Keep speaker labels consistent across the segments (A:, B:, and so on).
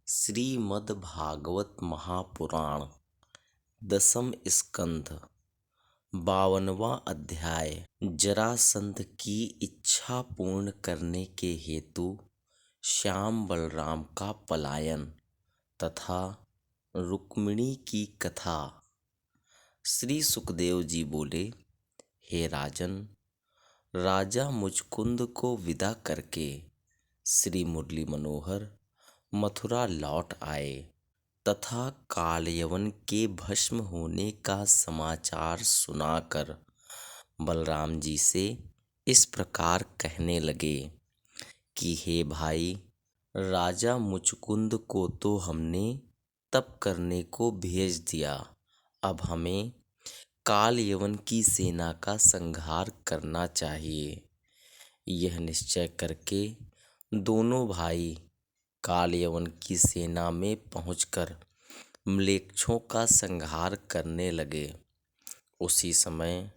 A: श्रीमद्भागवत महापुराण दसम स्कंध 52वां अध्याय। जरासंध की इच्छा पूर्ण करने के हेतु श्याम बलराम का पलायन तथा रुक्मिणी की कथा। श्री सुखदेव जी बोले, हे राजन, राजा मुचकुंद को विदा करके श्री मुरली मनोहर मथुरा लौट आए तथा कालयवन के भस्म होने का समाचार सुनाकर बलराम जी से इस प्रकार कहने लगे कि हे भाई, राजा मुचकुंद को तो हमने तप करने को भेज दिया, अब हमें कालयवन की सेना का संहार करना चाहिए। यह निश्चय करके दोनों भाई कालयवन की सेना में पहुंचकर म्लेच्छों का संहार करने लगे। उसी समय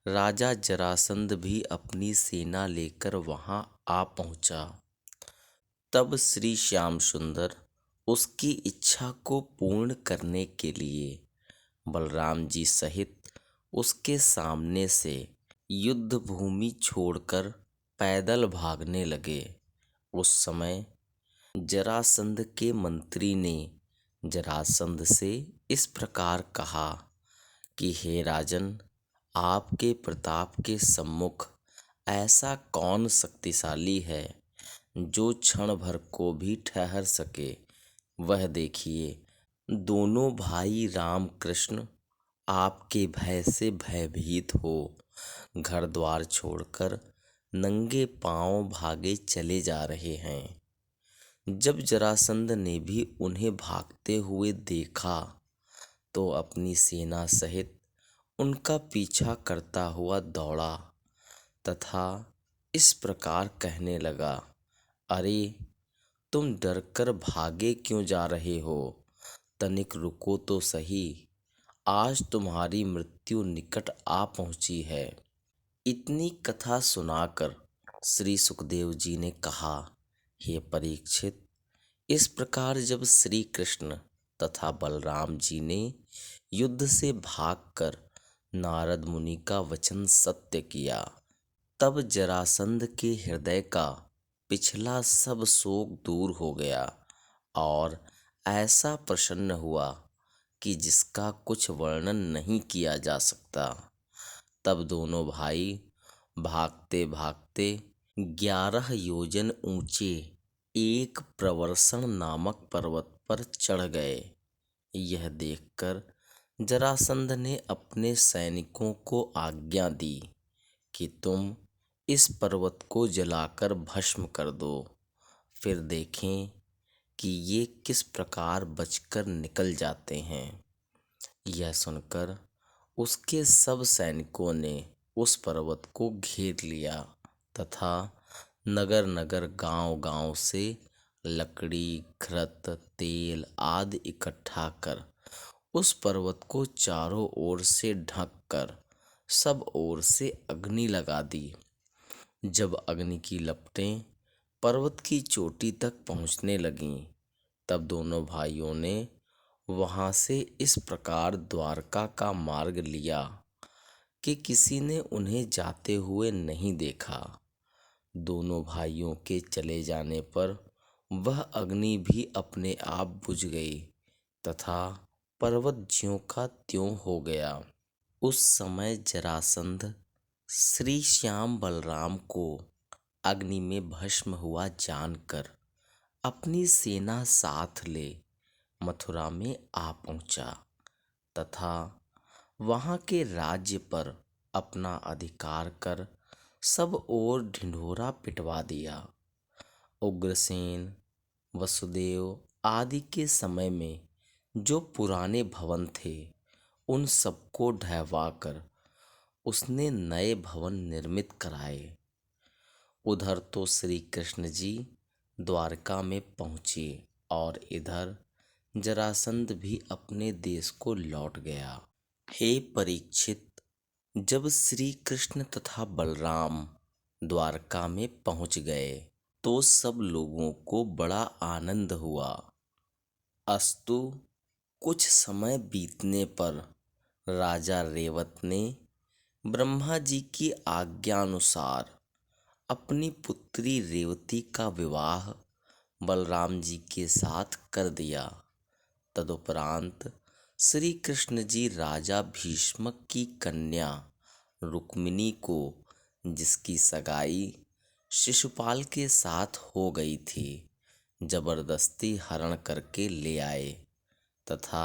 A: राजा जरासंध भी अपनी सेना लेकर वहां आ पहुंचा। तब श्री श्याम सुंदर उसकी इच्छा को पूर्ण करने के लिए बलराम जी सहित उसके सामने से युद्ध भूमि छोड़कर पैदल भागने लगे। उस समय जरासंध के मंत्री ने जरासंध से इस प्रकार कहा कि हे राजन, आपके प्रताप के सम्मुख ऐसा कौन शक्तिशाली है जो क्षण भर को भी ठहर सके। वह देखिए, दोनों भाई राम कृष्ण आपके भय से भयभीत हो घर द्वार छोड़कर नंगे पांव भागे चले जा रहे हैं। जब जरासंध ने भी उन्हें भागते हुए देखा तो अपनी सेना सहित उनका पीछा करता हुआ दौड़ा तथा इस प्रकार कहने लगा, अरे, तुम डरकर भागे क्यों जा रहे हो? तनिक रुको तो सही, आज तुम्हारी मृत्यु निकट आ पहुंची है। इतनी कथा सुनाकर श्री सुखदेव जी ने कहा, हे परीक्षित, इस प्रकार जब श्री कृष्ण तथा बलराम जी ने युद्ध से भागकर नारद मुनि का वचन सत्य किया, तब जरासंध के हृदय का पिछला सब शोक दूर हो गया और ऐसा प्रसन्न हुआ कि जिसका कुछ वर्णन नहीं किया जा सकता। तब दोनों भाई भागते भागते 11 योजन ऊंचे एक प्रवर्षण नामक पर्वत पर चढ़ गए। यह देखकर जरासंध ने अपने सैनिकों को आज्ञा दी कि तुम इस पर्वत को जलाकर भस्म कर दो, फिर देखें कि ये किस प्रकार बचकर निकल जाते हैं। यह सुनकर उसके सब सैनिकों ने उस पर्वत को घेर लिया तथा नगर नगर गांव-गांव से लकड़ी, घृत, तेल आदि इकट्ठा कर उस पर्वत को चारों ओर से ढककर सब ओर से अग्नि लगा दी। जब अग्नि की लपटें पर्वत की चोटी तक पहुंचने लगीं, तब दोनों भाइयों ने वहां से इस प्रकार द्वारका का मार्ग लिया कि किसी ने उन्हें जाते हुए नहीं देखा। दोनों भाइयों के चले जाने पर वह अग्नि भी अपने आप बुझ गई तथा पर्वत ज्यों का त्यों हो गया। उस समय जरासंध श्री श्याम बलराम को अग्नि में भस्म हुआ जानकर अपनी सेना साथ ले मथुरा में आ पहुंचा तथा वहां के राज्य पर अपना अधिकार कर सब ओर ढिंढोरा पिटवा दिया। उग्रसेन, वसुदेव आदि के समय में जो पुराने भवन थे, उन सबको ढहवाकर उसने नए भवन निर्मित कराए। उधर तो श्री कृष्ण जी द्वारका में पहुंचे और इधर जरासंध भी अपने देश को लौट गया। हे परीक्षित, जब श्री कृष्ण तथा बलराम द्वारका में पहुंच गए तो सब लोगों को बड़ा आनंद हुआ। अस्तु कुछ समय बीतने पर राजा रेवत ने ब्रह्मा जी की आज्ञानुसार अपनी पुत्री रेवती का विवाह बलराम जी के साथ कर दिया। तदुपरांत श्री कृष्ण जी राजा भीष्मक की कन्या रुक्मिणी को, जिसकी सगाई शिशुपाल के साथ हो गई थी, जबरदस्ती हरण करके ले आए तथा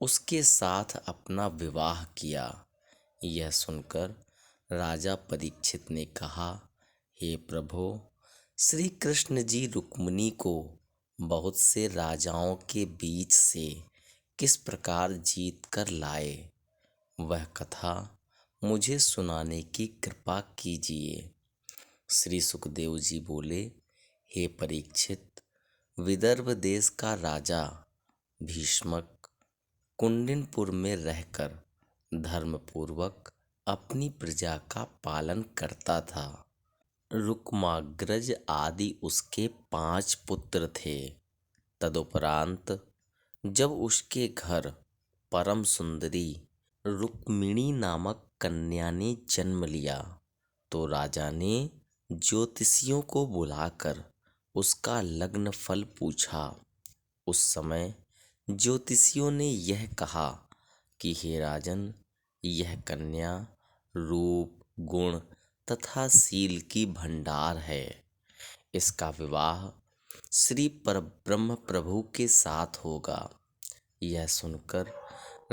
A: उसके साथ अपना विवाह किया। यह सुनकर राजा परीक्षित ने कहा, हे प्रभो, श्री कृष्ण जी रुक्मिणी को बहुत से राजाओं के बीच से किस प्रकार जीत कर लाए, वह कथा मुझे सुनाने की कृपा कीजिए। श्री सुखदेव जी बोले, हे परीक्षित, विदर्भ देश का राजा भीष्मक कुंडिनपुर में रहकर धर्मपूर्वक अपनी प्रजा का पालन करता था। रुक्माग्रज आदि उसके 5 पुत्र थे। तदुपरांत जब उसके घर परम सुंदरी रुक्मिणी नामक कन्या ने जन्म लिया तो राजा ने ज्योतिषियों को बुलाकर उसका लग्न फल पूछा। उस समय ज्योतिषियों ने यह कहा कि हे राजन, यह कन्या रूप, गुण तथा शील की भंडार है। इसका विवाह श्री परब्रह्म प्रभु के साथ होगा। यह सुनकर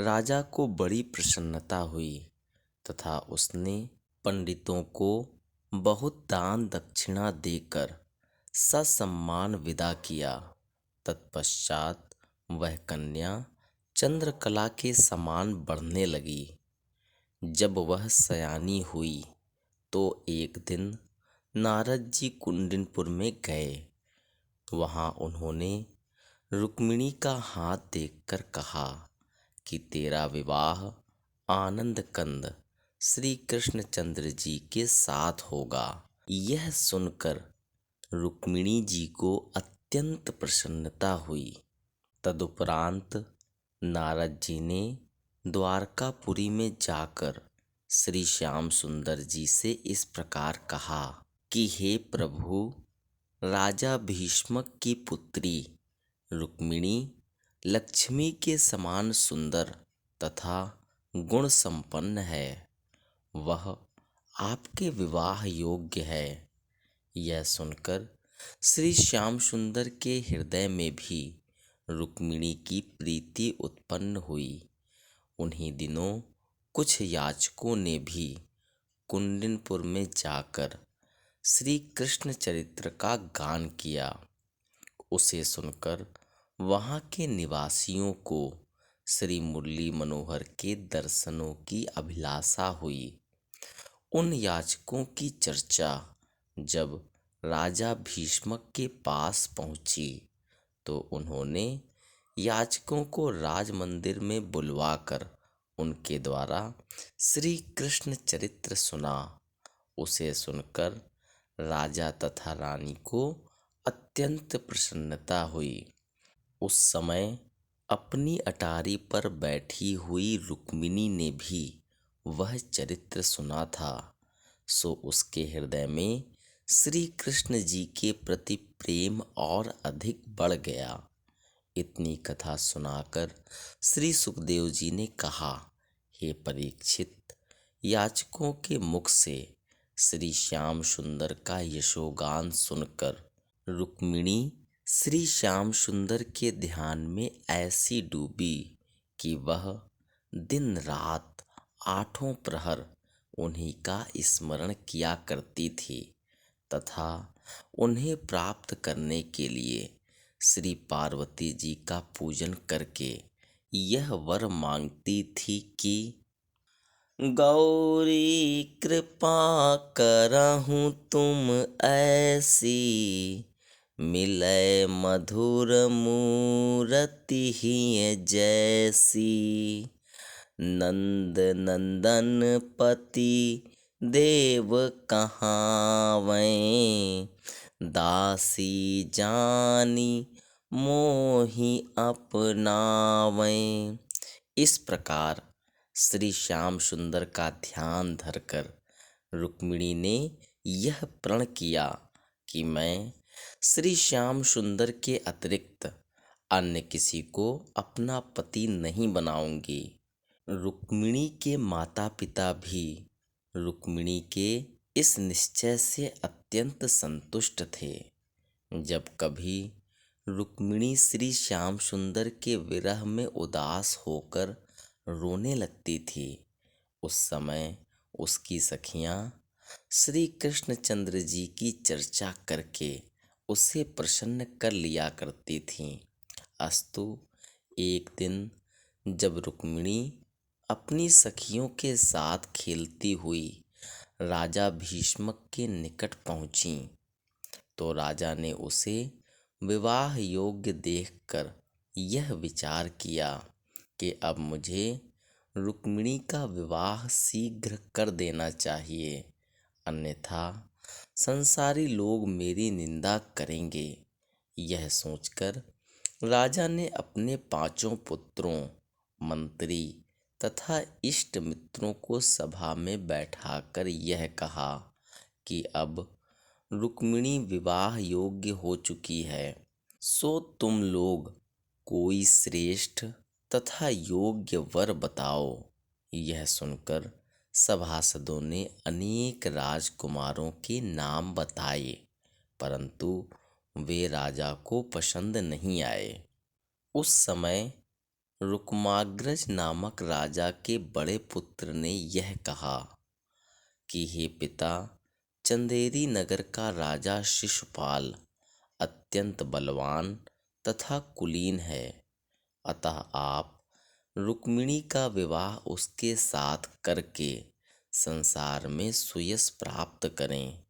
A: राजा को बड़ी प्रसन्नता हुई तथा उसने पंडितों को बहुत दान दक्षिणा देकर ससम्मान विदा किया। तत्पश्चात वह कन्या चंद्रकला के समान बढ़ने लगी। जब वह सयानी हुई तो एक दिन नारद जी कुंडिनपुर में गए। वहां उन्होंने रुक्मिणी का हाथ देखकर कहा कि तेरा विवाह आनंद कंद श्री कृष्णचंद्र जी के साथ होगा। यह सुनकर रुक्मिणी जी को अत्यंत प्रसन्नता हुई। तदुपरांत नारद जी ने द्वारकापुरी में जाकर श्री श्याम सुंदर जी से इस प्रकार कहा कि हे प्रभु, राजा भीष्मक की पुत्री रुक्मिणी लक्ष्मी के समान सुंदर तथा गुण संपन्न है। वह आपके विवाह योग्य है। यह सुनकर श्री श्याम सुंदर के हृदय में भी रुक्मिणी की प्रीति उत्पन्न हुई। उन्हीं दिनों कुछ याचकों ने भी कुंडिनपुर में जाकर श्री कृष्ण चरित्र का गान किया। उसे सुनकर वहां के निवासियों को श्री मुरली मनोहर के दर्शनों की अभिलाषा हुई। उन याचकों की चर्चा जब राजा भीष्मक के पास पहुंची तो उन्होंने याचकों को राज मंदिर में बुलवाकर उनके द्वारा श्री कृष्ण चरित्र सुना। उसे सुनकर राजा तथा रानी को अत्यंत प्रसन्नता हुई। उस समय अपनी अटारी पर बैठी हुई रुक्मिणी ने भी वह चरित्र सुना था, सो उसके हृदय में श्री कृष्ण जी के प्रति प्रेम और अधिक बढ़ गया। इतनी कथा सुनाकर श्री सुखदेव जी ने कहा, हे परीक्षित, याचकों के मुख से श्री श्याम सुंदर का यशोगान सुनकर रुक्मिणी श्री श्याम सुंदर के ध्यान में ऐसी डूबी कि वह दिन रात 8 प्रहर उन्हीं का स्मरण किया करती थी तथा उन्हें प्राप्त करने के लिए श्री पार्वती जी का पूजन करके यह वर मांगती थी कि गौरी कृपा करहूँ तुम ऐसी, मिलै मधुर मूरति ही जैसी। नंद नंदन पति देव कहावै, दासी जानी मोहि अपनावैं। इस प्रकार श्री श्याम सुंदर का ध्यान धरकर रुक्मिणी ने यह प्रण किया कि मैं श्री श्याम सुंदर के अतिरिक्त अन्य किसी को अपना पति नहीं बनाऊंगी। रुक्मिणी के माता पिता भी रुक्मिणी के इस निश्चय से अत्यंत संतुष्ट थे। जब कभी रुक्मिणी श्री श्याम सुंदर के विरह में उदास होकर रोने लगती थी, उस समय उसकी सखियां श्री कृष्णचंद्र जी की चर्चा करके उसे प्रसन्न कर लिया करती थीं। अस्तु एक दिन जब रुक्मिणी अपनी सखियों के साथ खेलती हुई राजा भीष्मक के निकट पहुंची, तो राजा ने उसे विवाह योग्य देखकर यह विचार किया कि अब मुझे रुक्मिणी का विवाह शीघ्र कर देना चाहिए, अन्यथा संसारी लोग मेरी निंदा करेंगे। यह सोचकर राजा ने अपने पांचों पुत्रों, मंत्री तथा इष्ट मित्रों को सभा में बैठाकर यह कहा कि अब रुक्मिणी विवाह योग्य हो चुकी है, सो तुम लोग कोई श्रेष्ठ तथा योग्य वर बताओ। यह सुनकर सभासदों ने अनेक राजकुमारों के नाम बताए, परंतु वे राजा को पसंद नहीं आए। उस समय रुक्माग्रज नामक राजा के बड़े पुत्र ने यह कहा कि हे पिता, चंदेरी नगर का राजा शिशुपाल अत्यंत बलवान तथा कुलीन है, अतः आप रुक्मिणी का विवाह उसके साथ करके संसार में सुयश प्राप्त करें।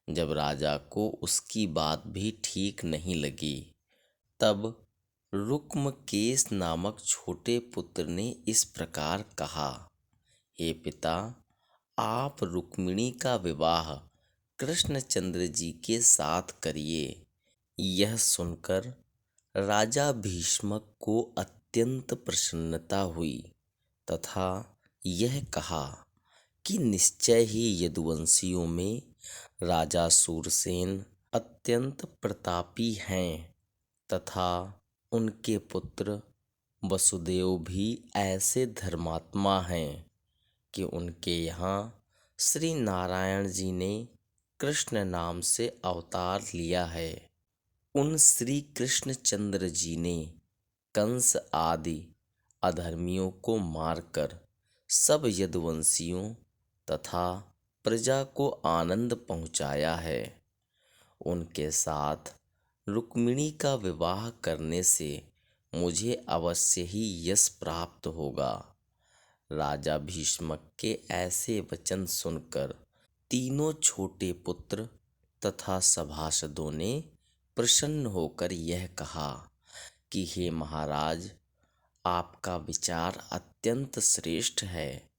A: जब राजा को उसकी बात भी ठीक नहीं लगी, तब रुक्मकेश नामक छोटे पुत्र ने इस प्रकार कहा, हे पिता, आप रुक्मिणी का विवाह कृष्णचंद्र जी के साथ करिए। यह सुनकर राजा भीष्मक को अत्यंत प्रसन्नता हुई तथा यह कहा कि निश्चय ही यदुवंशियों में राजा सूरसेन अत्यंत प्रतापी हैं तथा उनके पुत्र वसुदेव भी ऐसे धर्मात्मा हैं कि उनके यहाँ श्री नारायण जी ने कृष्ण नाम से अवतार लिया है। उन श्री कृष्णचंद्र जी ने कंस आदि अधर्मियों को मारकर सब यदुवंशियों तथा प्रजा को आनंद पहुँचाया है। उनके साथ रुक्मिणी का विवाह करने से मुझे अवश्य ही यश प्राप्त होगा। राजा भीष्मक के ऐसे वचन सुनकर तीनों छोटे पुत्र तथा सभासदों ने प्रसन्न होकर यह कहा कि हे महाराज, आपका विचार अत्यंत श्रेष्ठ है।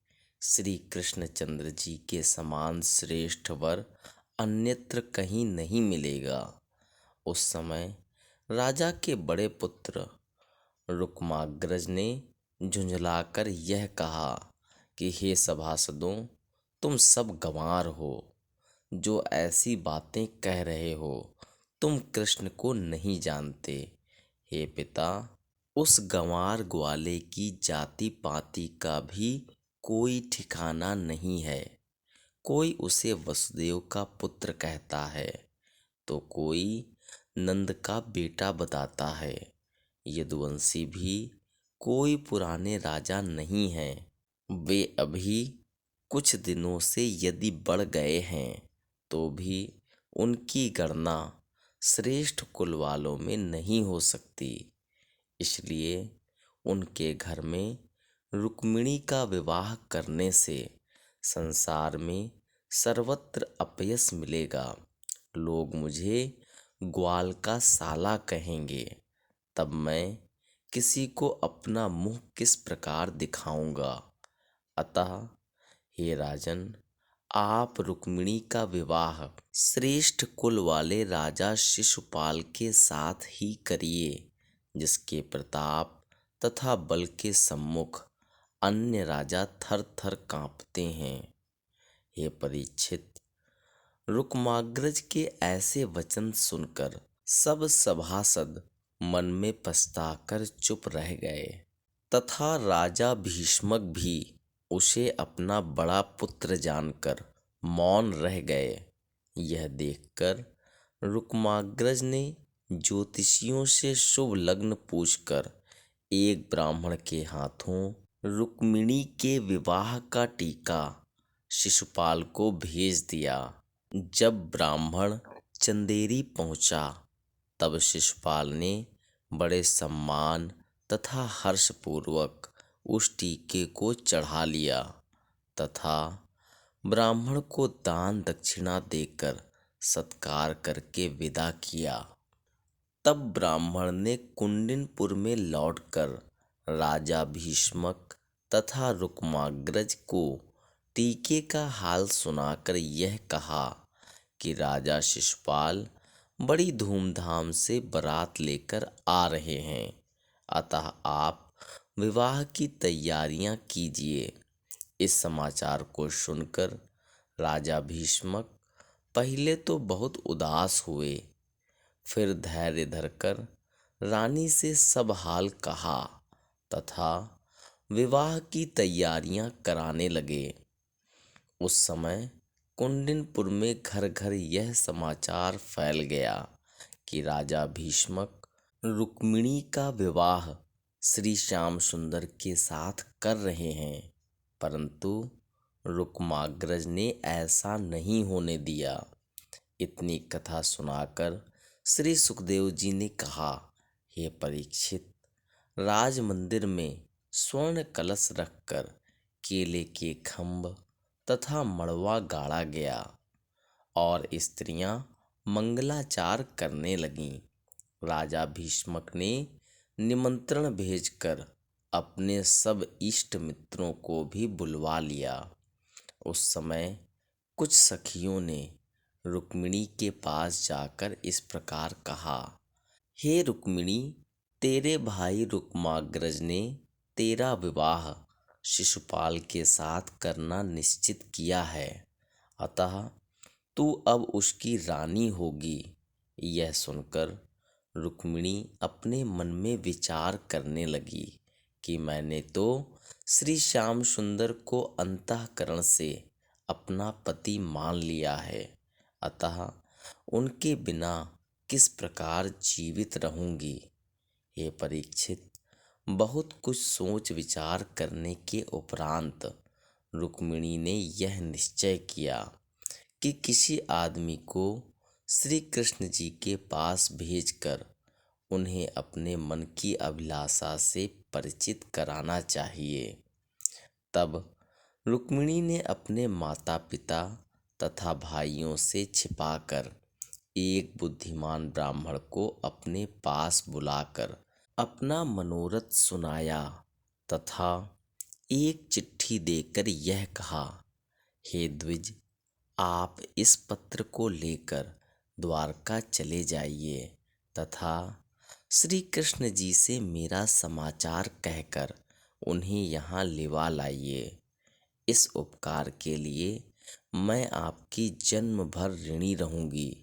A: श्री कृष्णचंद्र जी के समान श्रेष्ठ वर अन्यत्र कहीं नहीं मिलेगा। उस समय राजा के बड़े पुत्र रुक्माग्रज ने झुंझलाकर यह कहा कि हे सभासदों, तुम सब गंवार हो जो ऐसी बातें कह रहे हो। तुम कृष्ण को नहीं जानते। हे पिता, उस गंवार ग्वाले की जाति पाति का भी कोई ठिकाना नहीं है। कोई उसे वसुदेव का पुत्र कहता है तो कोई नंद का बेटा बताता है। यदुवंशी भी कोई पुराने राजा नहीं हैं। वे अभी कुछ दिनों से यदि बढ़ गए हैं तो भी उनकी गणना श्रेष्ठ कुल वालों में नहीं हो सकती। इसलिए उनके घर में रुक्मिणी का विवाह करने से संसार में सर्वत्र अपयश मिलेगा। लोग मुझे ग्वाल का साला कहेंगे। तब मैं किसी को अपना मुंह किस प्रकार दिखाऊंगा। अतः हे राजन, आप रुक्मिणी का विवाह श्रेष्ठ कुल वाले राजा शिशुपाल के साथ ही करिए, जिसके प्रताप तथा बल के सम्मुख अन्य राजा थर थर कांपते हैं। हे परीक्षित, रुक्माग्रज के ऐसे वचन सुनकर सब सभासद मन में पछताकर चुप रह गए तथा राजा भीष्मक भी उसे अपना बड़ा पुत्र जानकर मौन रह गए। यह देखकर रुक्माग्रज ने ज्योतिषियों से शुभ लग्न पूछकर एक ब्राह्मण के हाथों रुक्मिणी के विवाह का टीका शिशुपाल को भेज दिया। जब ब्राह्मण चंदेरी पहुंचा, तब शिशुपाल ने बड़े सम्मान तथा हर्षपूर्वक उस टीके को चढ़ा लिया तथा ब्राह्मण को दान दक्षिणा देकर सत्कार करके विदा किया। तब ब्राह्मण ने कुंडिनपुर में लौटकर राजा भीष्मक तथा रुक्माग्रज को टीके का हाल सुनाकर यह कहा कि राजा शिशुपाल बड़ी धूमधाम से बारात लेकर आ रहे हैं, अतः आप विवाह की तैयारियां कीजिए। इस समाचार को सुनकर राजा भीष्मक पहले तो बहुत उदास हुए, फिर धैर्य धरकर रानी से सब हाल कहा तथा विवाह की तैयारियां कराने लगे। उस समय कुंडिनपुर में घर घर यह समाचार फैल गया कि राजा भीष्मक रुक्मिणी का विवाह श्री श्याम सुंदर के साथ कर रहे हैं, परंतु रुक्माग्रज ने ऐसा नहीं होने दिया। इतनी कथा सुनाकर श्री सुखदेव जी ने कहा, हे परीक्षित, राज मंदिर में स्वर्ण कलश रखकर केले के खंभ तथा मड़वा गाड़ा गया और स्त्रियां मंगलाचार करने लगीं। राजा भीष्मक ने निमंत्रण भेजकर अपने सब इष्ट मित्रों को भी बुलवा लिया। उस समय कुछ सखियों ने रुक्मिणी के पास जाकर इस प्रकार कहा, हे रुक्मिणी, तेरे भाई रुक्माग्रज ने तेरा विवाह शिशुपाल के साथ करना निश्चित किया है, अतः तू अब उसकी रानी होगी। यह सुनकर रुक्मिणी अपने मन में विचार करने लगी कि मैंने तो श्री श्याम सुंदर को अंतःकरण से अपना पति मान लिया है, अतः उनके बिना किस प्रकार जीवित रहूंगी। हे परीक्षित, बहुत कुछ सोच विचार करने के उपरांत रुक्मिणी ने यह निश्चय किया कि किसी आदमी को श्री कृष्ण जी के पास भेजकर उन्हें अपने मन की अभिलाषा से परिचित कराना चाहिए। तब रुक्मिणी ने अपने माता पिता तथा भाइयों से छिपाकर एक बुद्धिमान ब्राह्मण को अपने पास बुलाकर अपना मनोरथ सुनाया तथा एक चिट्ठी देकर यह कहा, हे द्विज, आप इस पत्र को लेकर द्वारका चले जाइए तथा श्री कृष्ण जी से मेरा समाचार कहकर उन्हें यहाँ लिवा लाइए। इस उपकार के लिए मैं आपकी जन्म भर ऋणी रहूंगी।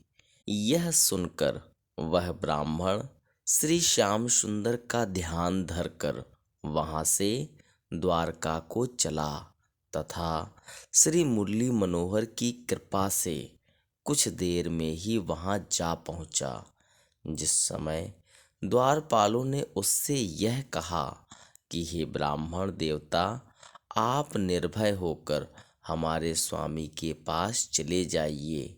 A: यह सुनकर वह ब्राह्मण श्री श्याम सुंदर का ध्यान धरकर वहां से द्वारका को चला तथा श्री मुरली मनोहर की कृपा से कुछ देर में ही वहां जा पहुंचा। जिस समय द्वारपालों ने उससे यह कहा कि हे ब्राह्मण देवता, आप निर्भय होकर हमारे स्वामी के पास चले जाइए,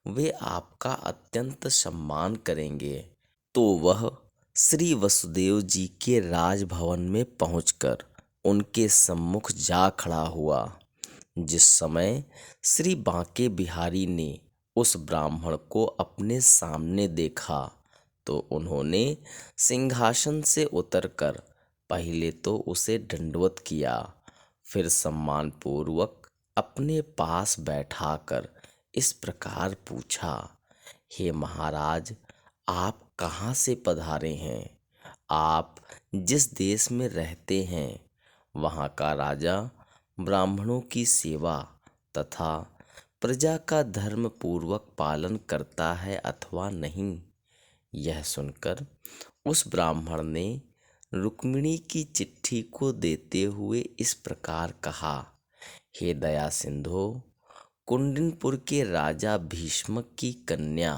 A: वे आपका अत्यंत सम्मान करेंगे, तो वह श्री वसुदेव जी के राजभवन में पहुंचकर उनके सम्मुख जा खड़ा हुआ। जिस समय श्री बांके बिहारी ने उस ब्राह्मण को अपने सामने देखा, तो उन्होंने सिंहासन से उतरकर पहले तो उसे दंडवत किया, फिर सम्मानपूर्वक अपने पास बैठाकर इस प्रकार पूछा, हे महाराज, आप कहाँ से पधारे हैं? आप जिस देश में रहते हैं वहाँ का राजा ब्राह्मणों की सेवा तथा प्रजा का धर्म पूर्वक पालन करता है अथवा नहीं? यह सुनकर उस ब्राह्मण ने रुक्मिणी की चिट्ठी को देते हुए इस प्रकार कहा, हे दया सिंधो, कुंडिनपुर के राजा भीष्मक की कन्या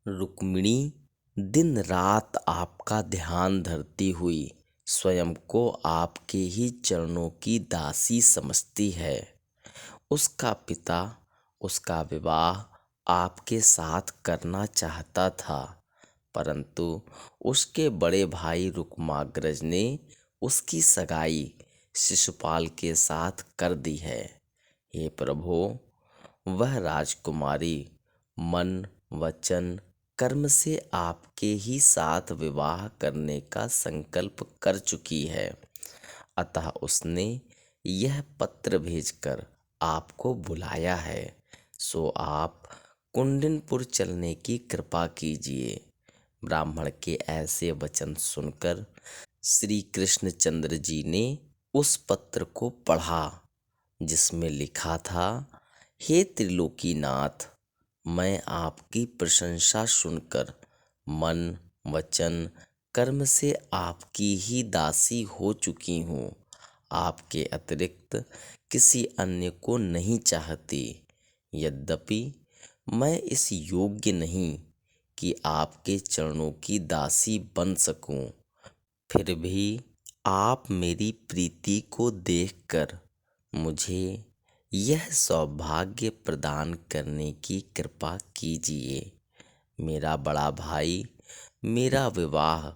A: रुक्मिणी दिन रात आपका ध्यान धरती हुई स्वयं को आपके ही चरणों की दासी समझती है। उसका पिता उसका विवाह आपके साथ करना चाहता था, परंतु उसके बड़े भाई रुक्माग्रज ने उसकी सगाई शिशुपाल के साथ कर दी है। हे प्रभो, वह राजकुमारी मन वचन कर्म से आपके ही साथ विवाह करने का संकल्प कर चुकी है, अतः उसने यह पत्र भेजकर आपको बुलाया है। सो आप कुंडिनपुर चलने की कृपा कीजिए। ब्राह्मण के ऐसे वचन सुनकर श्री कृष्णचंद्र जी ने उस पत्र को पढ़ा, जिसमें लिखा था, हे त्रिलोकीनाथ, मैं आपकी प्रशंसा सुनकर मन वचन कर्म से आपकी ही दासी हो चुकी हूँ। आपके अतिरिक्त किसी अन्य को नहीं चाहती। यद्यपि मैं इस योग्य नहीं कि आपके चरणों की दासी बन सकूं, फिर भी आप मेरी प्रीति को देखकर मुझे यह सौभाग्य प्रदान करने की कृपा कीजिए। मेरा बड़ा भाई मेरा विवाह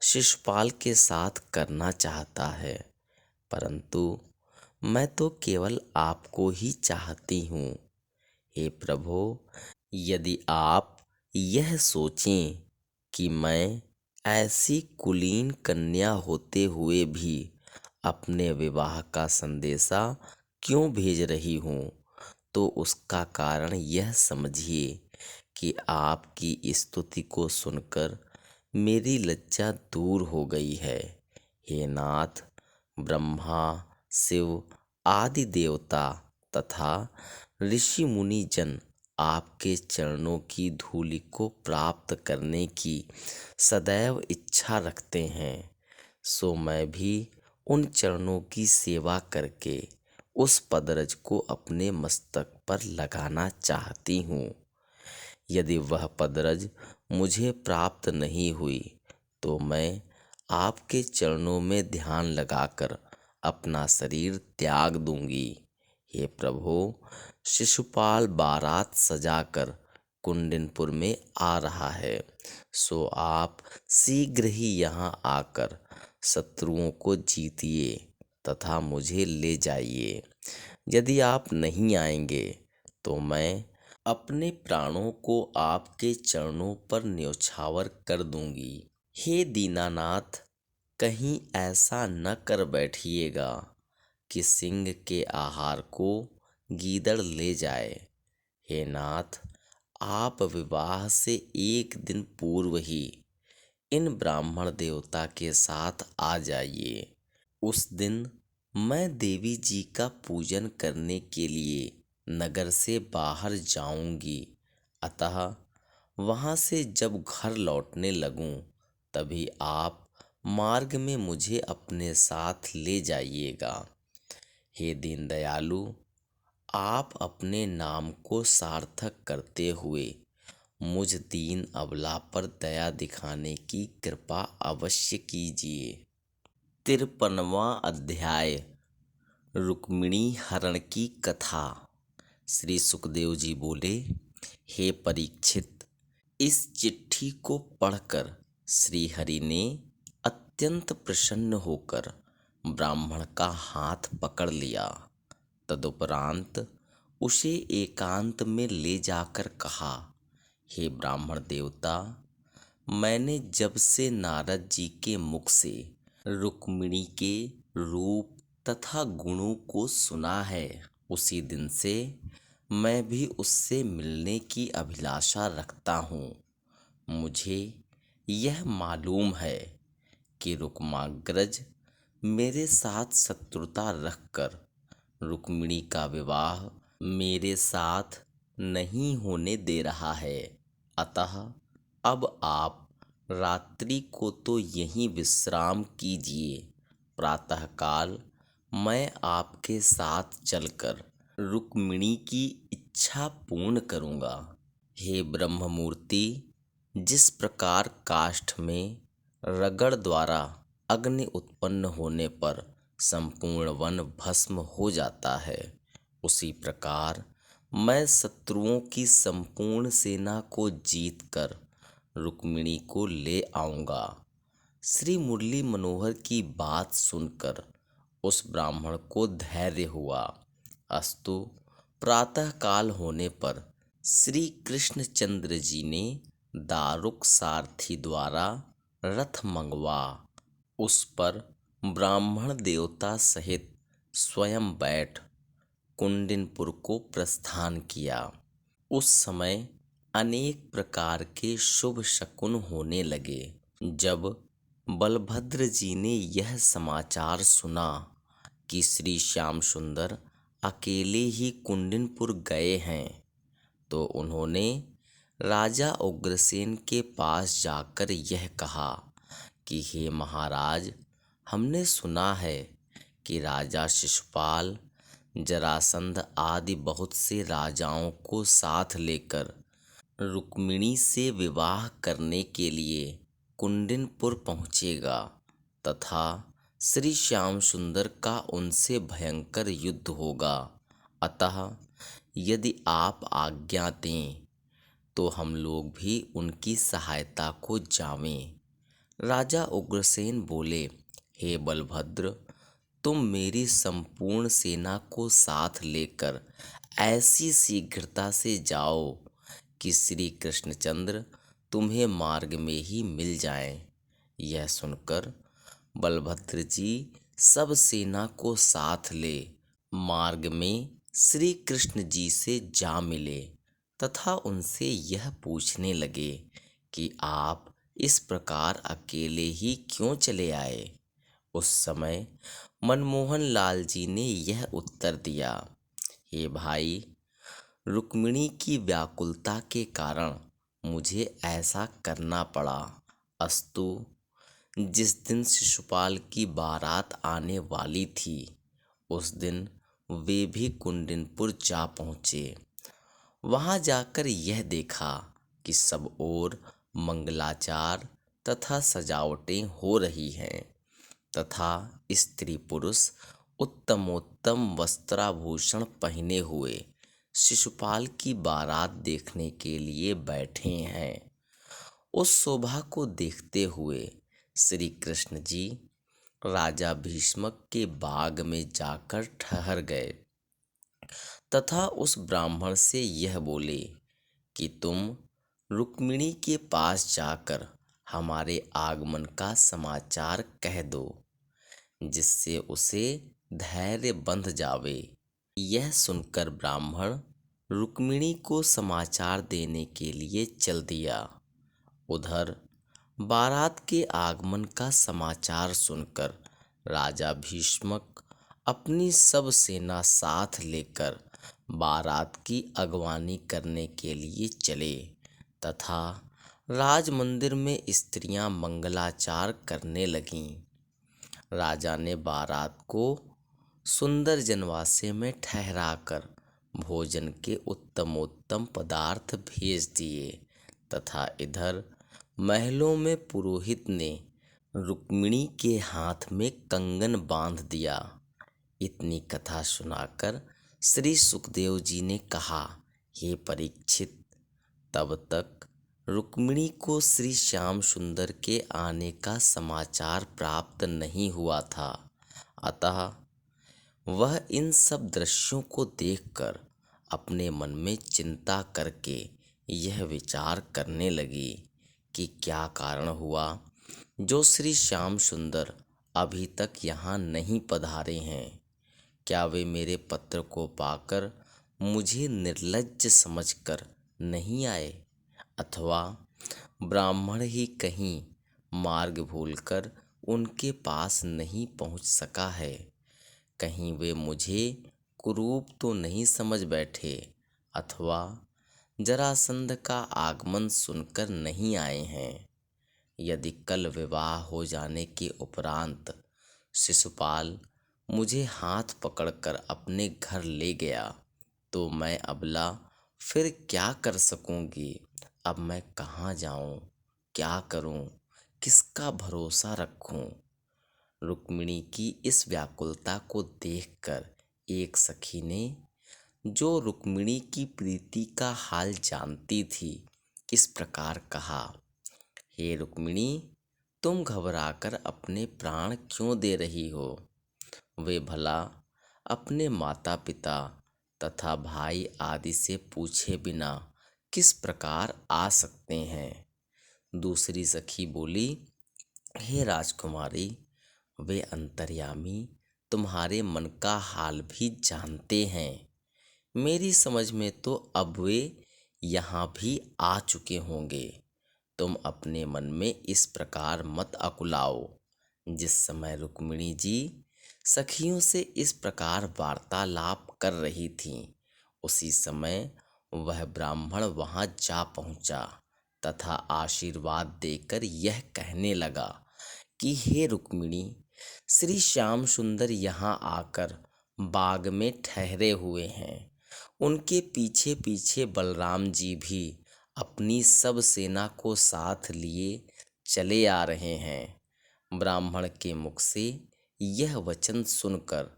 A: शिशुपाल के साथ करना चाहता है, परंतु मैं तो केवल आपको ही चाहती हूँ। हे प्रभु, यदि आप यह सोचें कि मैं ऐसी कुलीन कन्या होते हुए भी अपने विवाह का संदेशा क्यों भेज रही हूँ, तो उसका कारण यह समझिए कि आपकी स्तुति को सुनकर मेरी लज्जा दूर हो गई है। हे नाथ, ब्रह्मा शिव आदि देवता तथा ऋषि मुनि जन आपके चरणों की धूलि को प्राप्त करने की सदैव इच्छा रखते हैं। सो मैं भी उन चरणों की सेवा करके उस पदरज को अपने मस्तक पर लगाना चाहती हूँ। यदि वह पदरज मुझे प्राप्त नहीं हुई तो मैं आपके चरणों में ध्यान लगाकर अपना शरीर त्याग दूंगी। हे प्रभु, शिशुपाल बारात सजाकर कुंडिनपुर में आ रहा है, सो आप शीघ्र ही यहाँ आकर शत्रुओं को जीतिए तथा मुझे ले जाइए। यदि आप नहीं आएंगे तो मैं अपने प्राणों को आपके चरणों पर न्यौछावर कर दूंगी। हे दीनानाथ, कहीं ऐसा न कर बैठिएगा कि सिंह के आहार को गीदड़ ले जाए। हे नाथ, आप विवाह से एक दिन पूर्व ही इन ब्राह्मण देवता के साथ आ जाइए। उस दिन मैं देवी जी का पूजन करने के लिए नगर से बाहर जाऊंगी, अतः वहां से जब घर लौटने लगूं तभी आप मार्ग में मुझे अपने साथ ले जाइएगा। हे दीनदयालु, आप अपने नाम को सार्थक करते हुए मुझ दीन अबला पर दया दिखाने की कृपा अवश्य कीजिए। 53वां अध्याय, रुक्मिणी हरण की कथा। श्री सुखदेव जी बोले, हे परीक्षित, इस चिट्ठी को पढ़कर श्री हरि ने अत्यंत प्रसन्न होकर ब्राह्मण का हाथ पकड़ लिया। तदुपरांत उसे एकांत में ले जाकर कहा, हे ब्राह्मण देवता, मैंने जब से नारद जी के मुख से रुक्मिणी के रूप तथा गुणों को सुना है, उसी दिन से मैं भी उससे मिलने की अभिलाषा रखता हूँ। मुझे यह मालूम है कि रुक्माग्रज मेरे साथ शत्रुता रखकर रुक्मिणी का विवाह मेरे साथ नहीं होने दे रहा है। अतः अब आप रात्रि को तो यहीं विश्राम कीजिए। प्रातःकाल मैं आपके साथ चलकर रुक्मिणी की इच्छा पूर्ण करूँगा। हे ब्रह्ममूर्ति, जिस प्रकार काष्ठ में रगड़ द्वारा अग्नि उत्पन्न होने पर संपूर्ण वन भस्म हो जाता है, उसी प्रकार मैं शत्रुओं की संपूर्ण सेना को जीतकर रुक्मिणी को ले आऊँगा। श्री मुरली मनोहर की बात सुनकर उस ब्राह्मण को धैर्य हुआ। अस्तु प्रातःकाल होने पर श्री कृष्णचंद्र जी ने दारुक सारथी द्वारा रथ मंगवा उस पर ब्राह्मण देवता सहित स्वयं बैठ कुंडिनपुर को प्रस्थान किया। उस समय अनेक प्रकार के शुभ शकुन होने लगे। जब बलभद्र जी ने यह समाचार सुना कि श्री श्याम सुंदर अकेले ही कुंडिनपुर गए हैं, तो उन्होंने राजा उग्रसेन के पास जाकर यह कहा कि हे महाराज, हमने सुना है कि राजा शिशुपाल जरासंध आदि बहुत से राजाओं को साथ लेकर रुक्मिणी से विवाह करने के लिए कुंडिनपुर पहुँचेगा तथा श्री श्याम सुंदर का उनसे भयंकर युद्ध होगा। अतः यदि आप आज्ञा दें तो हम लोग भी उनकी सहायता को जावें। राजा उग्रसेन बोले, हे बलभद्र, तुम मेरी संपूर्ण सेना को साथ लेकर ऐसी शीघ्रता से जाओ कि श्री कृष्णचंद्र तुम्हें मार्ग में ही मिल जाएं। यह सुनकर बलभद्र जी सब सेना को साथ ले मार्ग में श्री कृष्ण जी से जा मिले तथा उनसे यह पूछने लगे कि आप इस प्रकार अकेले ही क्यों चले आए। उस समय मनमोहन लाल जी ने यह उत्तर दिया, हे भाई, रुक्मिणी की व्याकुलता के कारण मुझे ऐसा करना पड़ा। अस्तु जिस दिन शिशुपाल की बारात आने वाली थी, उस दिन वे भी कुंडिनपुर जा पहुँचे। वहाँ जाकर यह देखा कि सब ओर मंगलाचार तथा सजावटें हो रही हैं तथा स्त्री पुरुष उत्तमोत्तम वस्त्राभूषण पहने हुए शिशुपाल की बारात देखने के लिए बैठे हैं। उस शोभा को देखते हुए श्री कृष्ण जी राजा भीष्मक के बाग में जाकर ठहर गए तथा उस ब्राह्मण से यह बोले कि तुम रुक्मिणी के पास जाकर हमारे आगमन का समाचार कह दो, जिससे उसे धैर्य बंध जावे। यह सुनकर ब्राह्मण रुक्मिणी को समाचार देने के लिए चल दिया। उधर बारात के आगमन का समाचार सुनकर राजा भीष्मक अपनी सब सेना साथ लेकर बारात की अगवानी करने के लिए चले तथा राज मंदिर में स्त्रियां मंगलाचार करने लगीं। राजा ने बारात को सुंदर जनवासे में ठहराकर भोजन के उत्तमोत्तम पदार्थ भेज दिए तथा इधर महलों में पुरोहित ने रुक्मिणी के हाथ में कंगन बांध दिया। इतनी कथा सुनाकर श्री सुखदेव जी ने कहा, हे परीक्षित, तब तक रुक्मिणी को श्री श्याम सुंदर के आने का समाचार प्राप्त नहीं हुआ था। अतः वह इन सब दृश्यों को देखकर अपने मन में चिंता करके यह विचार करने लगी कि क्या कारण हुआ जो श्री श्याम सुंदर अभी तक यहाँ नहीं पधारे हैं। क्या वे मेरे पत्र को पाकर मुझे निर्लज्ज समझकर नहीं आए, अथवा ब्राह्मण ही कहीं मार्ग भूलकर उनके पास नहीं पहुंच सका है? कहीं वे मुझे कुरूप तो नहीं समझ बैठे, अथवा जरासंध का आगमन सुनकर नहीं आए हैं? यदि कल विवाह हो जाने के उपरांत शिशुपाल मुझे हाथ पकड़कर अपने घर ले गया, तो मैं अबला फिर क्या कर सकूंगी? अब मैं कहाँ जाऊं, क्या करूं, किसका भरोसा रखूं? रुक्मिणी की इस व्याकुलता को देखकर एक सखी ने, जो रुक्मिणी की प्रीति का हाल जानती थी, इस प्रकार कहा। हे रुक्मिणी, तुम घबराकर अपने प्राण क्यों दे रही हो? वे भला अपने माता पिता तथा भाई आदि से पूछे बिना किस प्रकार आ सकते हैं? दूसरी सखी बोली, हे राजकुमारी, वे अंतर्यामी तुम्हारे मन का हाल भी जानते हैं। मेरी समझ में तो अब वे यहाँ भी आ चुके होंगे। तुम अपने मन में इस प्रकार मत अकुलाओ। जिस समय रुक्मिणी जी सखियों से इस प्रकार वार्तालाप कर रही थीं, उसी समय वह ब्राह्मण वहां जा पहुंचा तथा आशीर्वाद देकर यह कहने लगा कि हे रुक्मिणी, श्री श्याम सुंदर यहाँ आकर बाग में ठहरे हुए हैं। उनके पीछे पीछे बलराम जी भी अपनी सब सेना को साथ लिए चले आ रहे हैं। ब्राह्मण के मुख से यह वचन सुनकर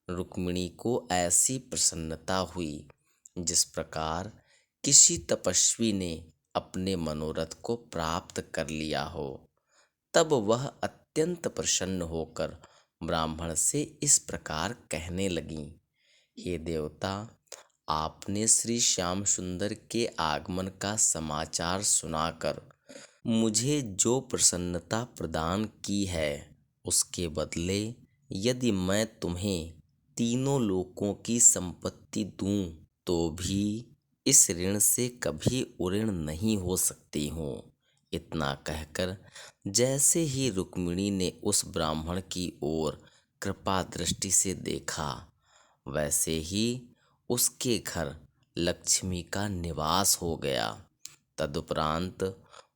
A: रुक्मिणी को ऐसी प्रसन्नता हुई जिस प्रकार किसी तपस्वी ने अपने मनोरथ को प्राप्त कर लिया हो। तब वह अत्यंत प्रसन्न होकर ब्राह्मण से इस प्रकार कहने लगी, हे देवता, आपने श्री श्याम सुंदर के आगमन का समाचार सुनाकर मुझे जो प्रसन्नता प्रदान की है, उसके बदले यदि मैं तुम्हें तीनों लोकों की संपत्ति दूं, तो भी इस ऋण से कभी उऋण नहीं हो सकती हूँ। इतना कहकर जैसे ही रुक्मिणी ने उस ब्राह्मण की ओर कृपा दृष्टि से देखा, वैसे ही उसके घर लक्ष्मी का निवास हो गया। तदुपरांत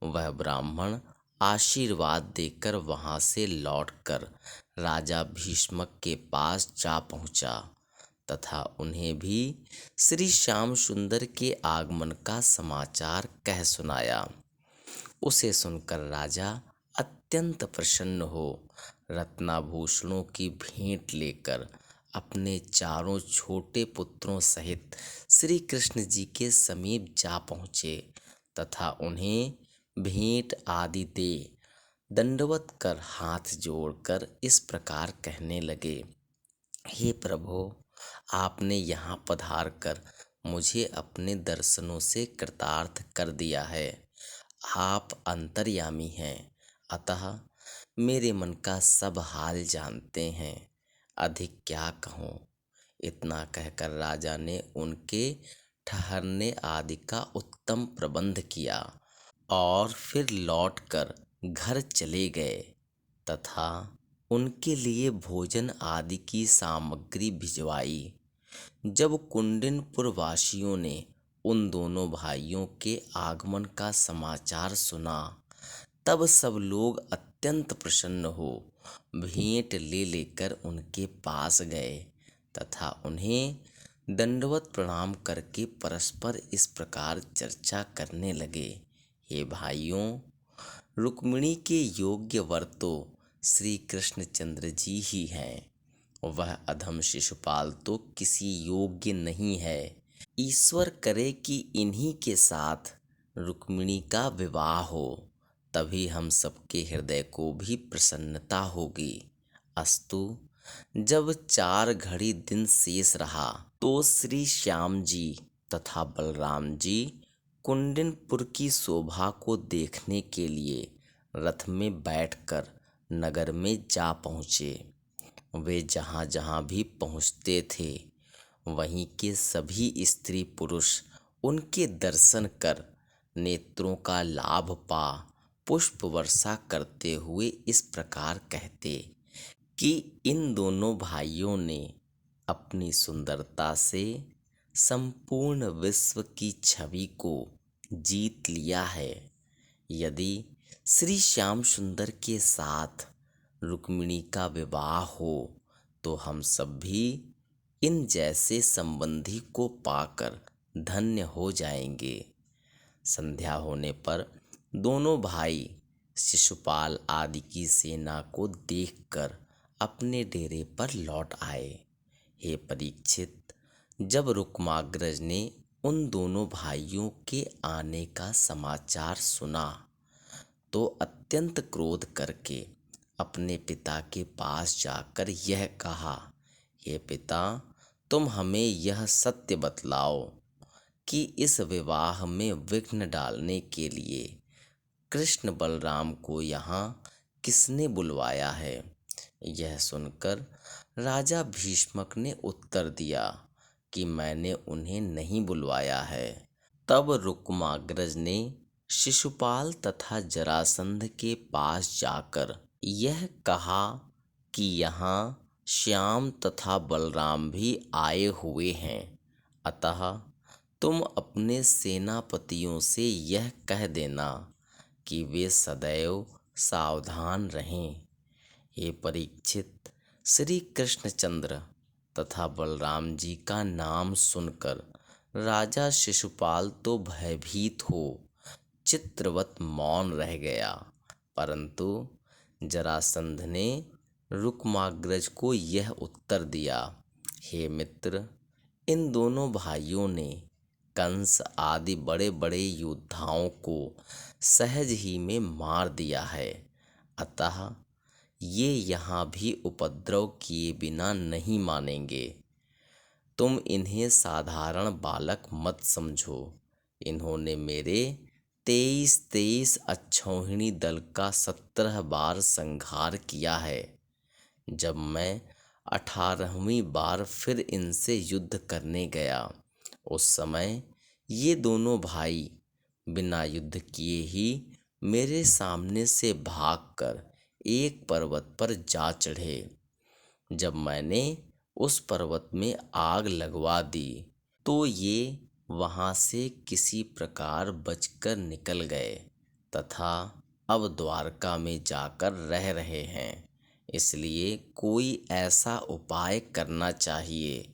A: वह ब्राह्मण आशीर्वाद देकर वहां से लौटकर राजा भीष्मक के पास जा पहुंचा तथा उन्हें भी श्री श्याम सुंदर के आगमन का समाचार कह सुनाया। उसे सुनकर राजा अत्यंत प्रसन्न हो रत्नाभूषणों की भेंट लेकर अपने चारों छोटे पुत्रों सहित श्री कृष्ण जी के समीप जा पहुँचे तथा उन्हें भेंट आदि दे दंडवत कर हाथ जोड़कर इस प्रकार कहने लगे, हे प्रभु, आपने यहाँ पधार कर मुझे अपने दर्शनों से कृतार्थ कर दिया है। आप अंतर्यामी हैं, अतः मेरे मन का सब हाल जानते हैं। अधिक क्या कहूँ? इतना कहकर राजा ने उनके ठहरने आदि का उत्तम प्रबंध किया और फिर लौटकर घर चले गए तथा उनके लिए भोजन आदि की सामग्री भिजवाई। जब कुंडिनपुर वासियों ने उन दोनों भाइयों के आगमन का समाचार सुना, तब सब लोग अत्यंत प्रसन्न हो भेंट ले लेकर उनके पास गए तथा उन्हें दंडवत प्रणाम करके परस्पर इस प्रकार चर्चा करने लगे, हे भाइयों, रुक्मिणी के योग्य वर तो श्री कृष्णचंद्र जी ही हैं। वह अधम शिशुपाल तो किसी योग्य नहीं है। ईश्वर करे कि इन्हीं के साथ रुक्मिणी का विवाह हो, तभी हम सबके हृदय को भी प्रसन्नता होगी। अस्तु, जब 4 घड़ी दिन शेष रहा, तो श्री श्याम जी तथा बलराम जी कुंडिनपुर की शोभा को देखने के लिए रथ में बैठकर नगर में जा पहुँचे। वे जहाँ जहाँ भी पहुँचते थे वहीं के सभी स्त्री पुरुष उनके दर्शन कर नेत्रों का लाभ पा पुष्प वर्षा करते हुए इस प्रकार कहते कि इन दोनों भाइयों ने अपनी सुंदरता से संपूर्ण विश्व की छवि को जीत लिया है। यदि श्री श्याम सुंदर के साथ रुक्मिणी का विवाह हो तो हम सब भी इन जैसे संबंधी को पाकर धन्य हो जाएंगे। संध्या होने पर दोनों भाई शिशुपाल आदि की सेना को देखकर अपने डेरे पर लौट आए। हे परीक्षित, जब रुक्माग्रज ने उन दोनों भाइयों के आने का समाचार सुना तो अत्यंत क्रोध करके अपने पिता के पास जाकर यह कहा, हे पिता, तुम हमें यह सत्य बतलाओ कि इस विवाह में विघ्न डालने के लिए कृष्ण बलराम को यहाँ किसने बुलवाया है। यह सुनकर राजा भीष्मक ने उत्तर दिया कि मैंने उन्हें नहीं बुलवाया है। तब रुक्माग्रज ने शिशुपाल तथा जरासंध के पास जाकर यह कहा कि यहाँ श्याम तथा बलराम भी आए हुए हैं, अतः तुम अपने सेनापतियों से यह कह देना कि वे सदैव सावधान रहें। हे परीक्षित, श्री कृष्णचंद्र तथा बलराम जी का नाम सुनकर राजा शिशुपाल तो भयभीत हो चित्रवत मौन रह गया, परंतु जरासंध ने रुक्माग्रज को यह उत्तर दिया, हे मित्र, इन दोनों भाइयों ने कंस आदि बड़े बड़े योद्धाओं को सहज ही में मार दिया है, अतः ये यहाँ भी उपद्रव किए बिना नहीं मानेंगे। तुम इन्हें साधारण बालक मत समझो। इन्होंने मेरे 23 अक्षौहिणी दल का 17 बार संहार किया है। जब मैं 18वीं बार फिर इनसे युद्ध करने गया, उस समय ये दोनों भाई बिना युद्ध किए ही मेरे सामने से भागकर एक पर्वत पर जा चढ़े। जब मैंने उस पर्वत में आग लगवा दी तो ये वहाँ से किसी प्रकार बचकर निकल गए तथा अब द्वारका में जाकर रह रहे हैं। इसलिए कोई ऐसा उपाय करना चाहिए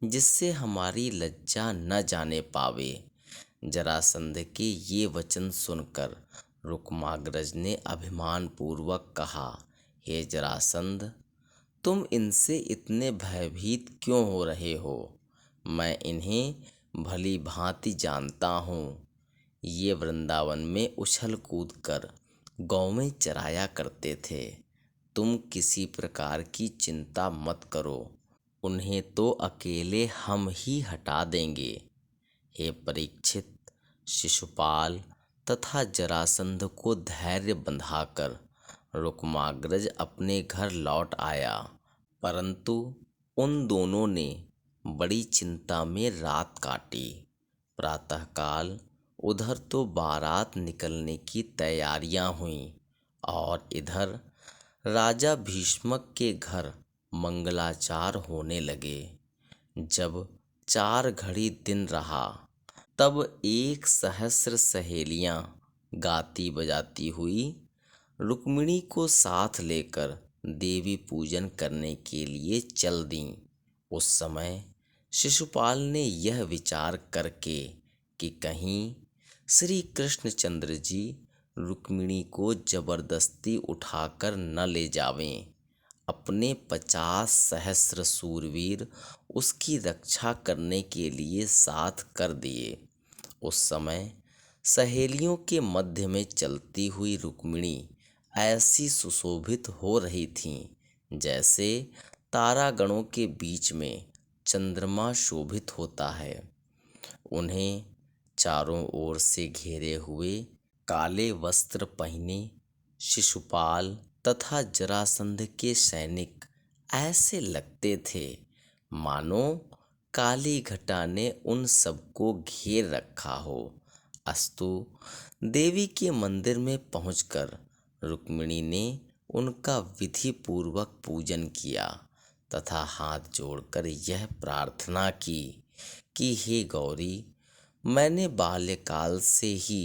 A: जिससे हमारी लज्जा न जाने पावे। जरासंध के ये वचन सुनकर रुक्माग्रज ने अभिमान पूर्वक कहा, हे जरासंध, तुम इनसे इतने भयभीत क्यों हो रहे हो? मैं इन्हें भली भांति जानता हूँ। ये वृंदावन में उछल कूद कर गौवें चराया करते थे। तुम किसी प्रकार की चिंता मत करो, उन्हें तो अकेले हम ही हटा देंगे। हे परीक्षित, शिशुपाल तथा जरासंध को धैर्य बंधाकर रुक्माग्रज अपने घर लौट आया, परंतु उन दोनों ने बड़ी चिंता में रात काटी। प्रातःकाल उधर तो बारात निकलने की तैयारियां हुईं और इधर राजा भीष्मक के घर मंगलाचार होने लगे। जब 4 घड़ी दिन रहा तब 1 सहस्र सहेलियां गाती बजाती हुई रुक्मिणी को साथ लेकर देवी पूजन करने के लिए चल दीं। उस समय शिशुपाल ने यह विचार करके कि कहीं श्री कृष्णचंद्र जी रुक्मिणी को जबरदस्ती उठाकर न ले जावें, अपने 50 सहस्र सूरवीर उसकी रक्षा करने के लिए साथ कर दिए। उस समय सहेलियों के मध्य में चलती हुई रुक्मिणी ऐसी सुशोभित हो रही थीं जैसे तारागणों के बीच में चंद्रमा शोभित होता है। उन्हें चारों ओर से घेरे हुए काले वस्त्र पहने शिशुपाल तथा जरासंध के सैनिक ऐसे लगते थे मानो काली घटा ने उन सबको घेर रखा हो। अस्तु, देवी के मंदिर में पहुंचकर रुक्मिणी ने उनका विधि पूर्वक पूजन किया तथा हाथ जोड़कर यह प्रार्थना की कि हे गौरी, मैंने बाल्यकाल से ही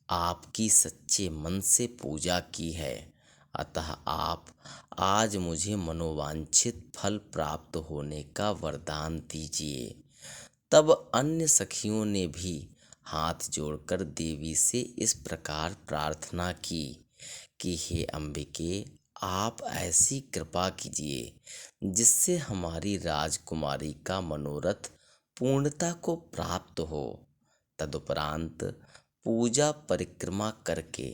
A: आपकी सच्चे मन से पूजा की है, अतः आप आज मुझे मनोवांछित फल प्राप्त होने का वरदान दीजिए। तब अन्य सखियों ने भी हाथ जोड़कर देवी से इस प्रकार प्रार्थना की कि हे अंबिके, आप ऐसी कृपा कीजिए जिससे हमारी राजकुमारी का मनोरथ पूर्णता को प्राप्त हो। तदुपरांत पूजा परिक्रमा करके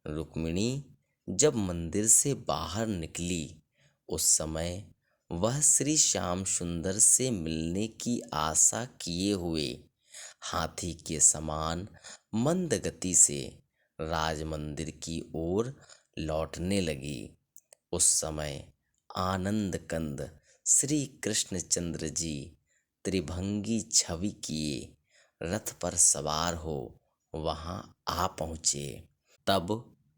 A: रुक्मिणी जब मंदिर से बाहर निकली, उस समय वह श्री श्याम सुंदर से मिलने की आशा किए हुए हाथी के समान मंद गति से राज मंदिर की ओर लौटने लगी। उस समय आनंद कंद श्री कृष्णचंद्र जी त्रिभंगी छवि किए रथ पर सवार हो वहां आ पहुँचे। तब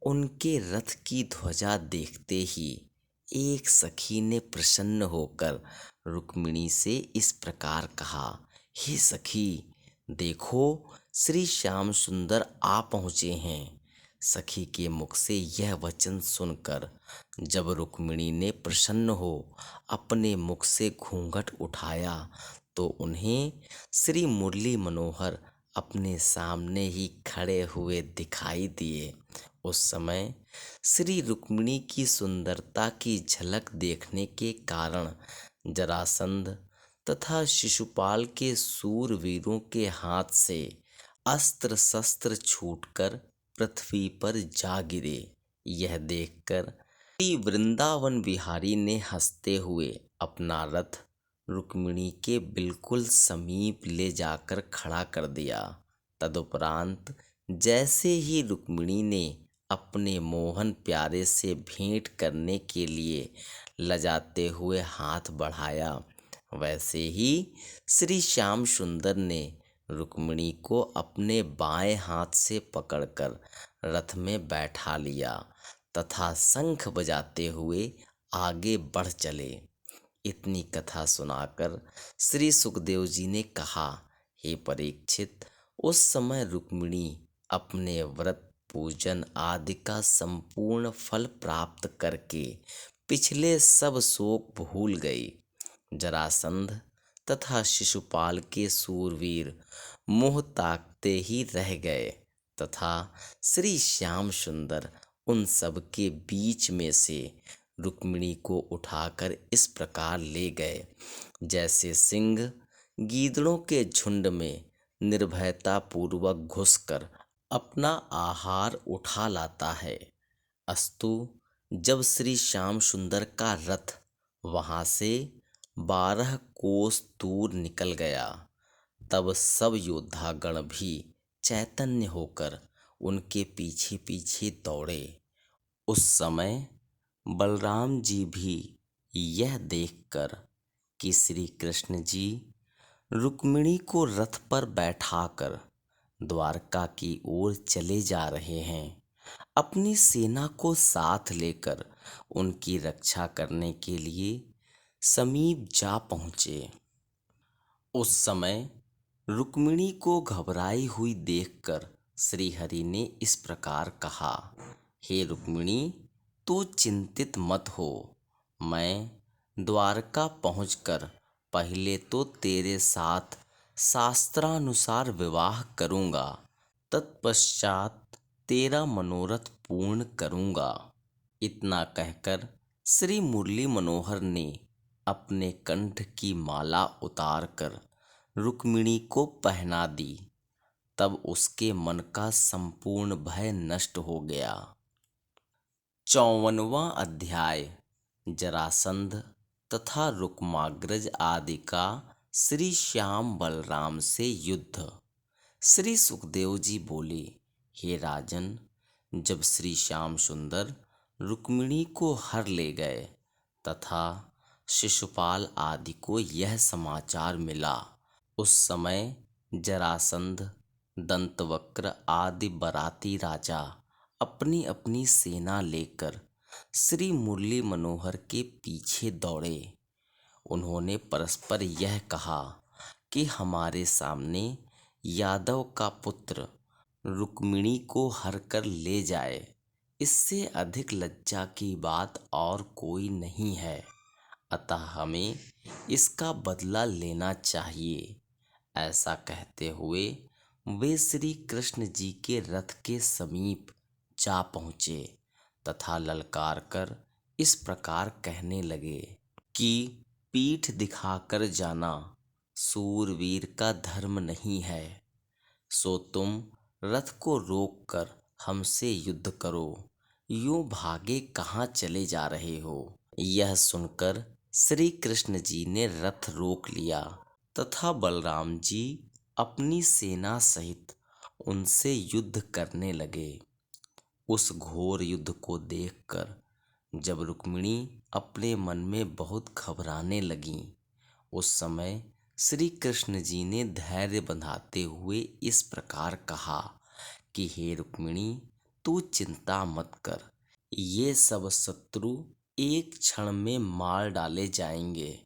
A: उनके रथ की ध्वजा देखते ही एक सखी ने प्रसन्न होकर रुक्मिणी से इस प्रकार कहा, हे सखी, देखो श्री श्याम सुंदर आ पहुँचे हैं। सखी के मुख से यह वचन सुनकर जब रुक्मिणी ने प्रसन्न हो अपने मुख से घूंघट उठाया तो उन्हें श्री मुरली मनोहर अपने सामने ही खड़े हुए दिखाई दिए। उस समय श्री रुक्मिणी की सुंदरता की झलक देखने के कारण जरासंध तथा शिशुपाल के सूरवीरों के हाथ से अस्त्र शस्त्र छूटकर पृथ्वी पर जा गिरे। यह देखकर श्री वृंदावन बिहारी ने हंसते हुए अपना रथ रुक्मिणी के बिल्कुल समीप ले जाकर खड़ा कर दिया। तदुपरांत जैसे ही रुक्मिणी ने अपने मोहन प्यारे से भेंट करने के लिए लजाते हुए हाथ बढ़ाया, वैसे ही श्री श्याम सुंदर ने रुक्मिणी को अपने बाएं हाथ से पकड़कर रथ में बैठा लिया तथा शंख बजाते हुए आगे बढ़ चले। इतनी कथा सुनाकर श्री सुखदेव जी ने कहा, हे परीक्षित, उस समय रुक्मिणी अपने व्रत पूजन आदि का संपूर्ण फल प्राप्त करके पिछले सब शोक भूल गई। जरासंध तथा शिशुपाल के सूरवीर मुंह ताकते ही रह गए तथा श्री श्याम सुंदर उन सब के बीच में से रुक्मिणी को उठाकर इस प्रकार ले गए जैसे सिंह गीदड़ों के झुंड में निर्भयता पूर्वक घुसकर अपना आहार उठा लाता है। अस्तु, जब श्री श्याम सुंदर का रथ वहां से 12 कोस दूर निकल गया, तब सब योद्धागण भी चैतन्य होकर उनके पीछे पीछे दौड़े। उस समय बलराम जी भी यह देखकर कि श्री कृष्ण जी रुक्मिणी को रथ पर बैठाकर द्वारका की ओर चले जा रहे हैं, अपनी सेना को साथ लेकर उनकी रक्षा करने के लिए समीप जा पहुँचे। उस समय रुक्मिणी को घबराई हुई देखकर श्री हरि ने इस प्रकार कहा, हे रुक्मिणी, तू चिंतित मत हो। मैं द्वारका पहुंचकर पहले तो तेरे साथ शास्त्रानुसार विवाह करूंगा, तत्पश्चात तेरा मनोरथ पूर्ण करूंगा। इतना कहकर श्री मुरली मनोहर ने अपने कंठ की माला उतारकर रुक्मिणी को पहना दी। तब उसके मन का संपूर्ण भय नष्ट हो गया। 54वां अध्याय जरासंध तथा रुक्माग्रज आदि का श्री श्याम बलराम से युद्ध। श्री सुखदेव जी बोले, हे राजन, जब श्री श्याम सुंदर रुक्मिणी को हर ले गए तथा शिशुपाल आदि को यह समाचार मिला। उस समय जरासंध, दंतवक्र आदि बराती राजा अपनी अपनी सेना लेकर श्री मुरली मनोहर के पीछे दौड़े। उन्होंने परस्पर यह कहा कि हमारे सामने यादव का पुत्र रुक्मिणी को हर कर ले जाए, इससे अधिक लज्जा की बात और कोई नहीं है, अतः हमें इसका बदला लेना चाहिए। ऐसा कहते हुए वे श्री कृष्ण जी के रथ के समीप जा पहुँचे तथा ललकार कर इस प्रकार कहने लगे कि पीठ दिखाकर जाना सूरवीर का धर्म नहीं है, सो तुम रथ को रोक कर हमसे युद्ध करो, यूं भागे कहाँ चले जा रहे हो। यह सुनकर श्री कृष्ण जी ने रथ रोक लिया तथा बलराम जी अपनी सेना सहित उनसे युद्ध करने लगे। उस घोर युद्ध को देखकर जब रुक्मिणी अपने मन में बहुत घबराने लगीं, उस समय श्री कृष्ण जी ने धैर्य बंधाते हुए इस प्रकार कहा कि हे रुक्मिणी, तू चिंता मत कर, ये सब शत्रु एक क्षण में मार डाले जाएंगे।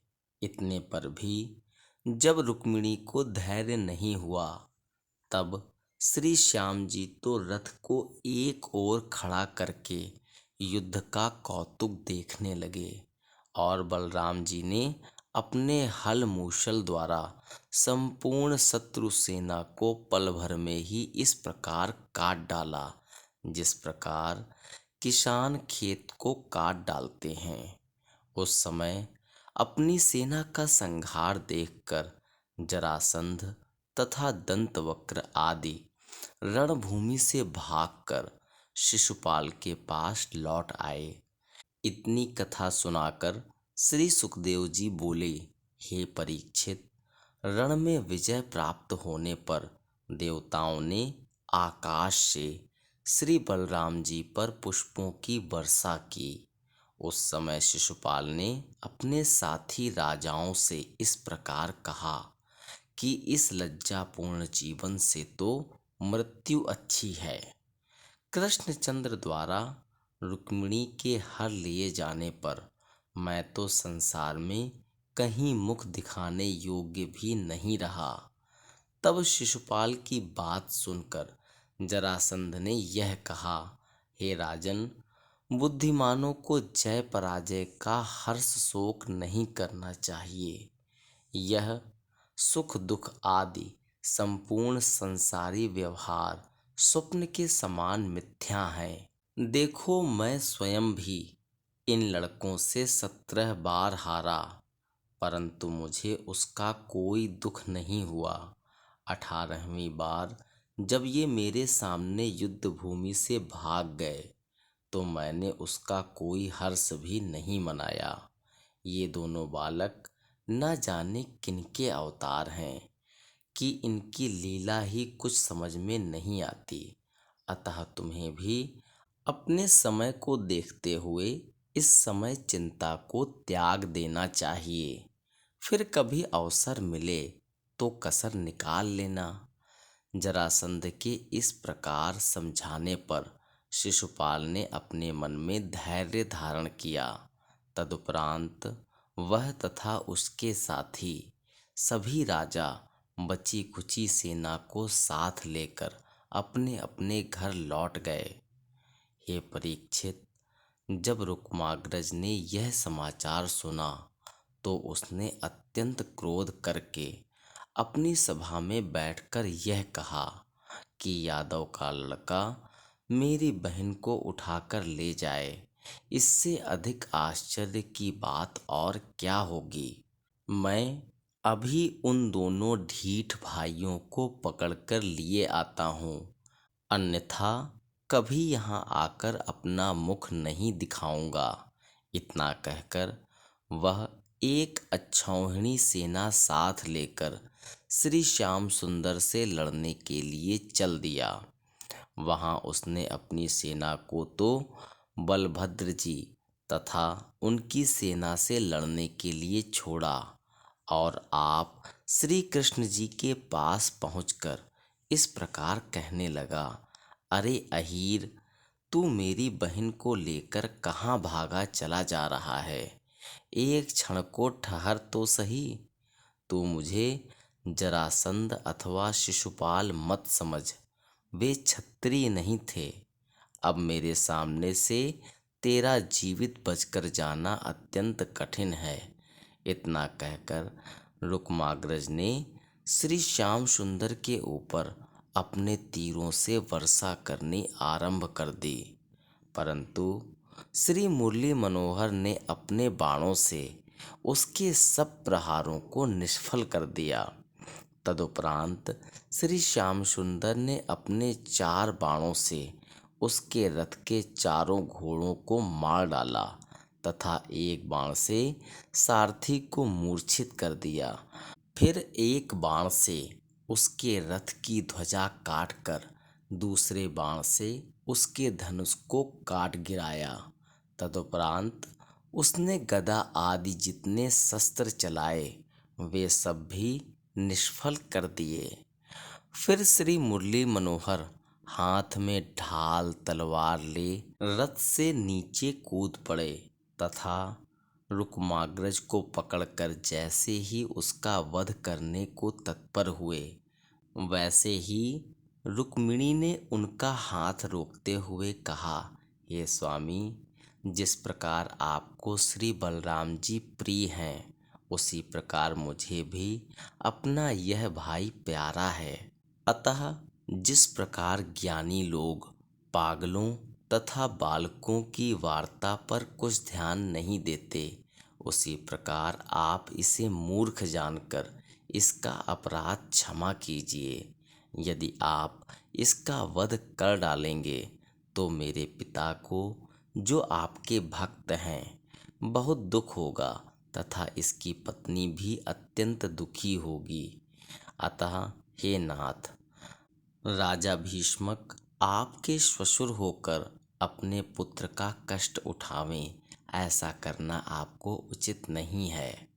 A: इतने पर भी जब रुक्मिणी को धैर्य नहीं हुआ, तब श्री श्याम जी तो रथ को एक ओर खड़ा करके युद्ध का कौतुक देखने लगे और बलराम जी ने अपने हल मूसल द्वारा संपूर्ण शत्रु सेना को पल भर में ही इस प्रकार काट डाला जिस प्रकार किसान खेत को काट डालते हैं। उस समय अपनी सेना का संहार देखकर जरासंध तथा दंतवक्र आदि रणभूमि से भागकर शिशुपाल के पास लौट आए। इतनी कथा सुनाकर श्री सुखदेव जी बोले, हे परीक्षित, रण में विजय प्राप्त होने पर देवताओं ने आकाश से श्री बलराम जी पर पुष्पों की वर्षा की। उस समय शिशुपाल ने अपने साथी राजाओं से इस प्रकार कहा कि इस लज्जापूर्ण जीवन से तो मृत्यु अच्छी है। कृष्णचंद्र द्वारा रुक्मिणी के हर लिए जाने पर मैं तो संसार में कहीं मुख दिखाने योग्य भी नहीं रहा। तब शिशुपाल की बात सुनकर जरासंध ने यह कहा, हे राजन, बुद्धिमानों को जय पराजय का हर्ष शोक नहीं करना चाहिए। यह सुख दुख आदि संपूर्ण संसारी व्यवहार स्वप्न के समान मिथ्या है। देखो, मैं स्वयं भी इन लड़कों से 17 बार हारा, परंतु मुझे उसका कोई दुख नहीं हुआ। 18वीं बार जब ये मेरे सामने युद्ध भूमि से भाग गए तो मैंने उसका कोई हर्ष भी नहीं मनाया। ये दोनों बालक न जाने किनके अवतार हैं कि इनकी लीला ही कुछ समझ में नहीं आती। अतः तुम्हें भी अपने समय को देखते हुए इस समय चिंता को त्याग देना चाहिए। फिर कभी अवसर मिले तो कसर निकाल लेना। जरासंध के इस प्रकार समझाने पर शिशुपाल ने अपने मन में धैर्य धारण किया। तदुपरांत वह तथा उसके साथी सभी राजा बची खुची सेना को साथ लेकर अपने अपने घर लौट गए। हे परीक्षित, जब रुक्माग्रज ने यह समाचार सुना तो उसने अत्यंत क्रोध करके अपनी सभा में बैठकर यह कहा कि यादव का लड़का मेरी बहन को उठाकर ले जाए, इससे अधिक आश्चर्य की बात और क्या होगी। मैं अभी उन दोनों ढीठ भाइयों को पकड़कर लिए आता हूँ, अन्यथा कभी यहाँ आकर अपना मुख नहीं दिखाऊंगा। इतना कहकर वह एक अक्षौहिणी सेना साथ लेकर श्री श्याम सुंदर से लड़ने के लिए चल दिया। वहां उसने अपनी सेना को तो बलभद्र जी तथा उनकी सेना से लड़ने के लिए छोड़ा और आप श्री कृष्ण जी के पास पहुंचकर इस प्रकार कहने लगा, अरे अहीर, तू मेरी बहन को लेकर कहाँ भागा चला जा रहा है? एक क्षण को ठहर तो सही। तू मुझे जरासंध अथवा शिशुपाल मत समझ, वे क्षत्रिय नहीं थे। अब मेरे सामने से तेरा जीवित बचकर जाना अत्यंत कठिन है। इतना कहकर रुक्माग्रज ने श्री श्याम सुंदर के ऊपर अपने तीरों से वर्षा करनी आरंभ कर दी, परंतु श्री मुरली मनोहर ने अपने बाणों से उसके सब प्रहारों को निष्फल कर दिया। तदुपरांत श्री श्याम सुंदर ने अपने 4 बाणों से उसके रथ के चारों घोड़ों को मार डाला तथा एक बाण से सारथी को मूर्छित कर दिया। फिर एक बाण से उसके रथ की ध्वजा काटकर दूसरे बाण से उसके धनुष को काट गिराया। तदुपरांत उसने गदा आदि जितने शस्त्र चलाए वे सब भी निष्फल कर दिए। फिर श्री मुरली मनोहर हाथ में ढाल तलवार ले रथ से नीचे कूद पड़े तथा रुक्माग्रज को पकड़कर जैसे ही उसका वध करने को तत्पर हुए, वैसे ही रुक्मिणी ने उनका हाथ रोकते हुए कहा, हे स्वामी, जिस प्रकार आपको श्री बलराम जी प्रिय हैं, उसी प्रकार मुझे भी अपना यह भाई प्यारा है। अतः जिस प्रकार ज्ञानी लोग पागलों तथा बालकों की वार्ता पर कुछ ध्यान नहीं देते, उसी प्रकार आप इसे मूर्ख जानकर इसका अपराध क्षमा कीजिए। यदि आप इसका वध कर डालेंगे तो मेरे पिता को, जो आपके भक्त हैं, बहुत दुख होगा तथा इसकी पत्नी भी अत्यंत दुखी होगी। अतः हे नाथ, राजा भीष्मक आपके ससुर होकर अपने पुत्र का कष्ट उठावें, ऐसा करना आपको उचित नहीं है।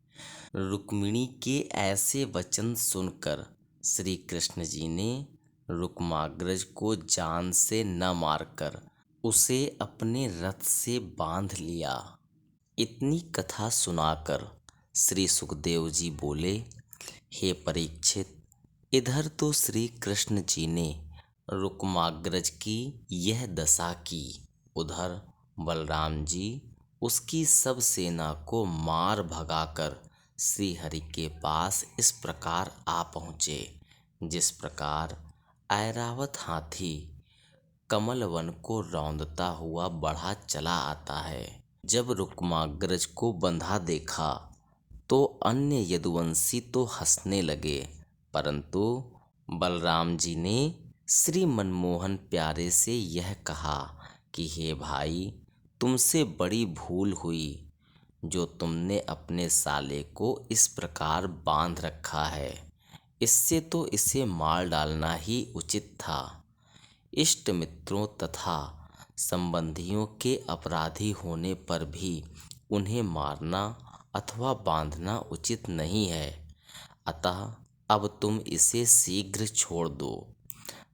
A: रुक्मिणी के ऐसे वचन सुनकर श्री कृष्ण जी ने रुक्माग्रज को जान से न मारकर उसे अपने रथ से बांध लिया। इतनी कथा सुनाकर श्री सुखदेव जी बोले, हे परीक्षित, इधर तो श्री कृष्ण जी ने रुक्माग्रज की यह दशा की, उधर बलराम जी उसकी सब सेना को मार भगाकर श्री हरि के पास इस प्रकार आ पहुँचे, जिस प्रकार ऐरावत हाथी कमल वन को रौंदता हुआ बढ़ा चला आता है। जब रुक्माग्रज को बंधा देखा तो अन्य यदुवंशी तो हंसने लगे, परंतु बलराम जी ने श्री मनमोहन प्यारे से यह कहा कि हे भाई, तुमसे बड़ी भूल हुई जो तुमने अपने साले को इस प्रकार बांध रखा है। इससे तो इसे मार डालना ही उचित था। इष्ट मित्रों तथा संबंधियों के अपराधी होने पर भी उन्हें मारना अथवा बांधना उचित नहीं है। अतः अब तुम इसे शीघ्र छोड़ दो।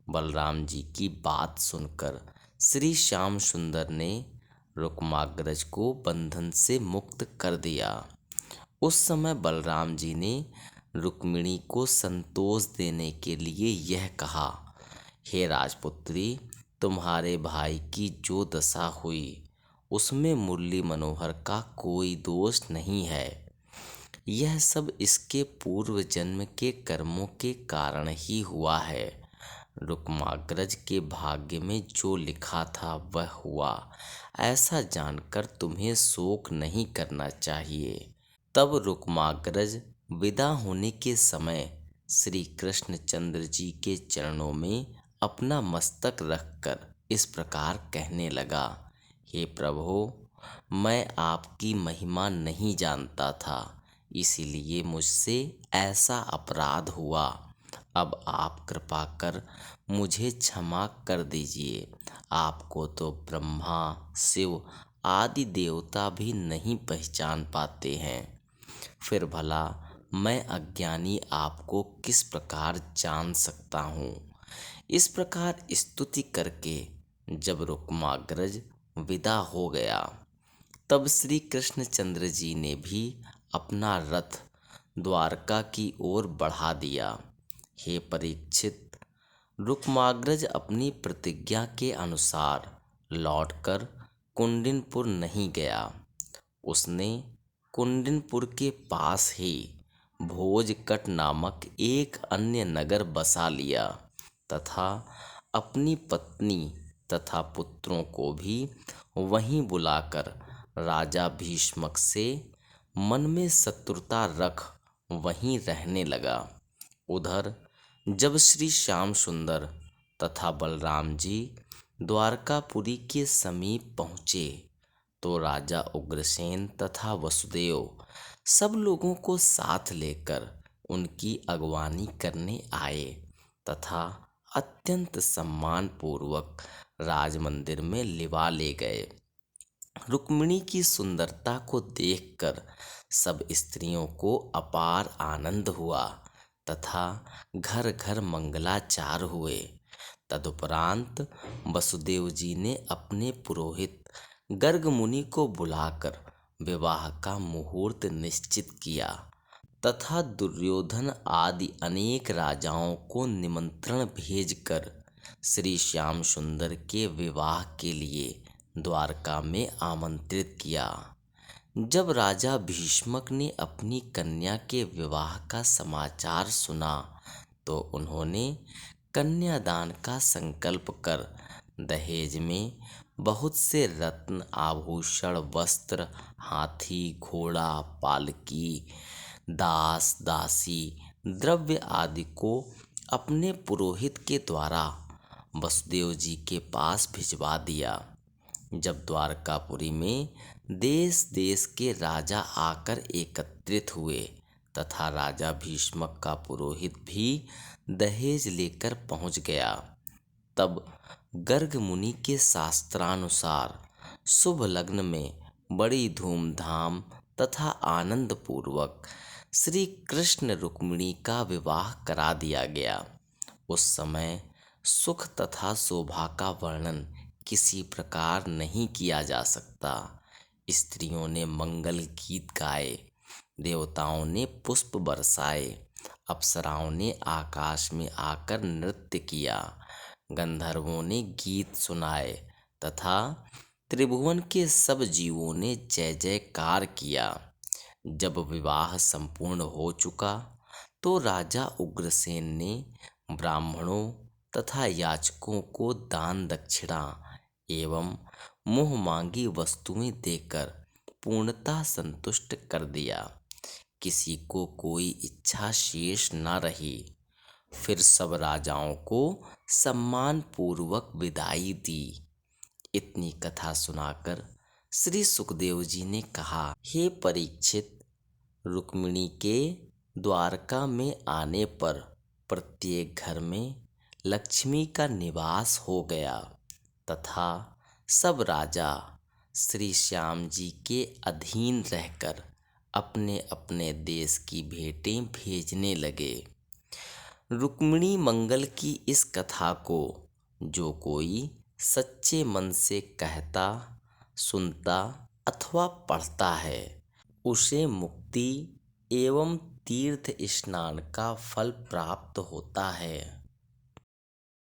A: बलराम जी की बात सुनकर श्री श्याम सुंदर ने रुक्माग्रज को बंधन से मुक्त कर दिया। उस समय बलराम जी ने रुक्मिणी को संतोष देने के लिए यह कहा, हे राजपुत्री, तुम्हारे भाई की जो दशा हुई उसमें मुरली मनोहर का कोई दोष नहीं है। यह सब इसके पूर्व जन्म के कर्मों के कारण ही हुआ है। रुक्माग्रज के भाग्य में जो लिखा था वह हुआ, ऐसा जानकर तुम्हें शोक नहीं करना चाहिए। तब रुक्माग्रज विदा होने के समय श्री कृष्णचंद्र जी के चरणों में अपना मस्तक रखकर इस प्रकार कहने लगा, हे प्रभु, मैं आपकी महिमा नहीं जानता था, इसीलिए मुझसे ऐसा अपराध हुआ। अब आप कृपा कर मुझे क्षमा कर दीजिए। आपको तो ब्रह्मा, शिव आदि देवता भी नहीं पहचान पाते हैं, फिर भला मैं अज्ञानी आपको किस प्रकार जान सकता हूँ। इस प्रकार स्तुति करके जब रुक्माग्रज विदा हो गया, तब श्री कृष्णचंद्र जी ने भी अपना रथ द्वारका की ओर बढ़ा दिया। हे परीक्षित, रुक्माग्रज अपनी प्रतिज्ञा के अनुसार लौटकर कुंडिनपुर नहीं गया। उसने कुंडिनपुर के पास ही भोजकट नामक एक अन्य नगर बसा लिया तथा अपनी पत्नी तथा पुत्रों को भी वहीं बुलाकर राजा भीष्मक से मन में शत्रुता रख वहीं रहने लगा। उधर जब श्री श्याम सुंदर तथा बलराम जी द्वारकापुरी के समीप पहुँचे, तो राजा उग्रसेन तथा वसुदेव सब लोगों को साथ लेकर उनकी अगवानी करने आए तथा अत्यंत सम्मानपूर्वक राजमंदिर में लिवा ले गए। रुक्मिणी की सुंदरता को देखकर सब स्त्रियों को अपार आनंद हुआ तथा घर घर मंगलाचार हुए। तदुपरांत वसुदेव जी ने अपने पुरोहित गर्ग मुनि को बुलाकर विवाह का मुहूर्त निश्चित किया तथा दुर्योधन आदि अनेक राजाओं को निमंत्रण भेजकर श्री श्याम सुंदर के विवाह के लिए द्वारका में आमंत्रित किया। जब राजा भीष्मक ने अपनी कन्या के विवाह का समाचार सुना, तो उन्होंने कन्यादान का संकल्प कर दहेज में बहुत से रत्न, आभूषण, वस्त्र, हाथी, घोड़ा, पालकी, दास दासी, द्रव्य आदि को अपने पुरोहित के द्वारा वसुदेव जी के पास भिजवा दिया। जब द्वारकापुरी में देश देश के राजा आकर एकत्रित हुए तथा राजा भीष्मक का पुरोहित भी दहेज लेकर पहुंच गया, तब गर्ग मुनि के शास्त्रानुसार शुभ लग्न में बड़ी धूमधाम तथा आनंद पूर्वक श्री कृष्ण रुक्मिणी का विवाह करा दिया गया। उस समय सुख तथा शोभा का वर्णन किसी प्रकार नहीं किया जा सकता। स्त्रियों ने मंगल गीत गाए, देवताओं ने पुष्प बरसाए, अप्सराओं ने आकाश में आकर नृत्य किया, गंधर्वों ने गीत सुनाए तथा त्रिभुवन के सब जीवों ने जय जयकार किया। जब विवाह संपूर्ण हो चुका, तो राजा उग्रसेन ने ब्राह्मणों तथा याचकों को दान दक्षिणा एवं मुँह मांगी वस्तुएं देकर पूर्णतः संतुष्ट कर दिया। किसी को कोई इच्छा शेष न रही। फिर सब राजाओं को सम्मान पूर्वक विदाई दी। इतनी कथा सुनाकर श्री सुखदेव जी ने कहा, हे परीक्षित, रुक्मिणी के द्वारका में आने पर प्रत्येक घर में लक्ष्मी का निवास हो गया तथा सब राजा श्री श्याम जी के अधीन रहकर अपने अपने देश की भेंटें भेजने लगे। रुक्मिणी मंगल की इस कथा को जो कोई सच्चे मन से कहता, सुनता अथवा पढ़ता है, उसे मुक्ति एवं तीर्थ स्नान का फल प्राप्त होता है।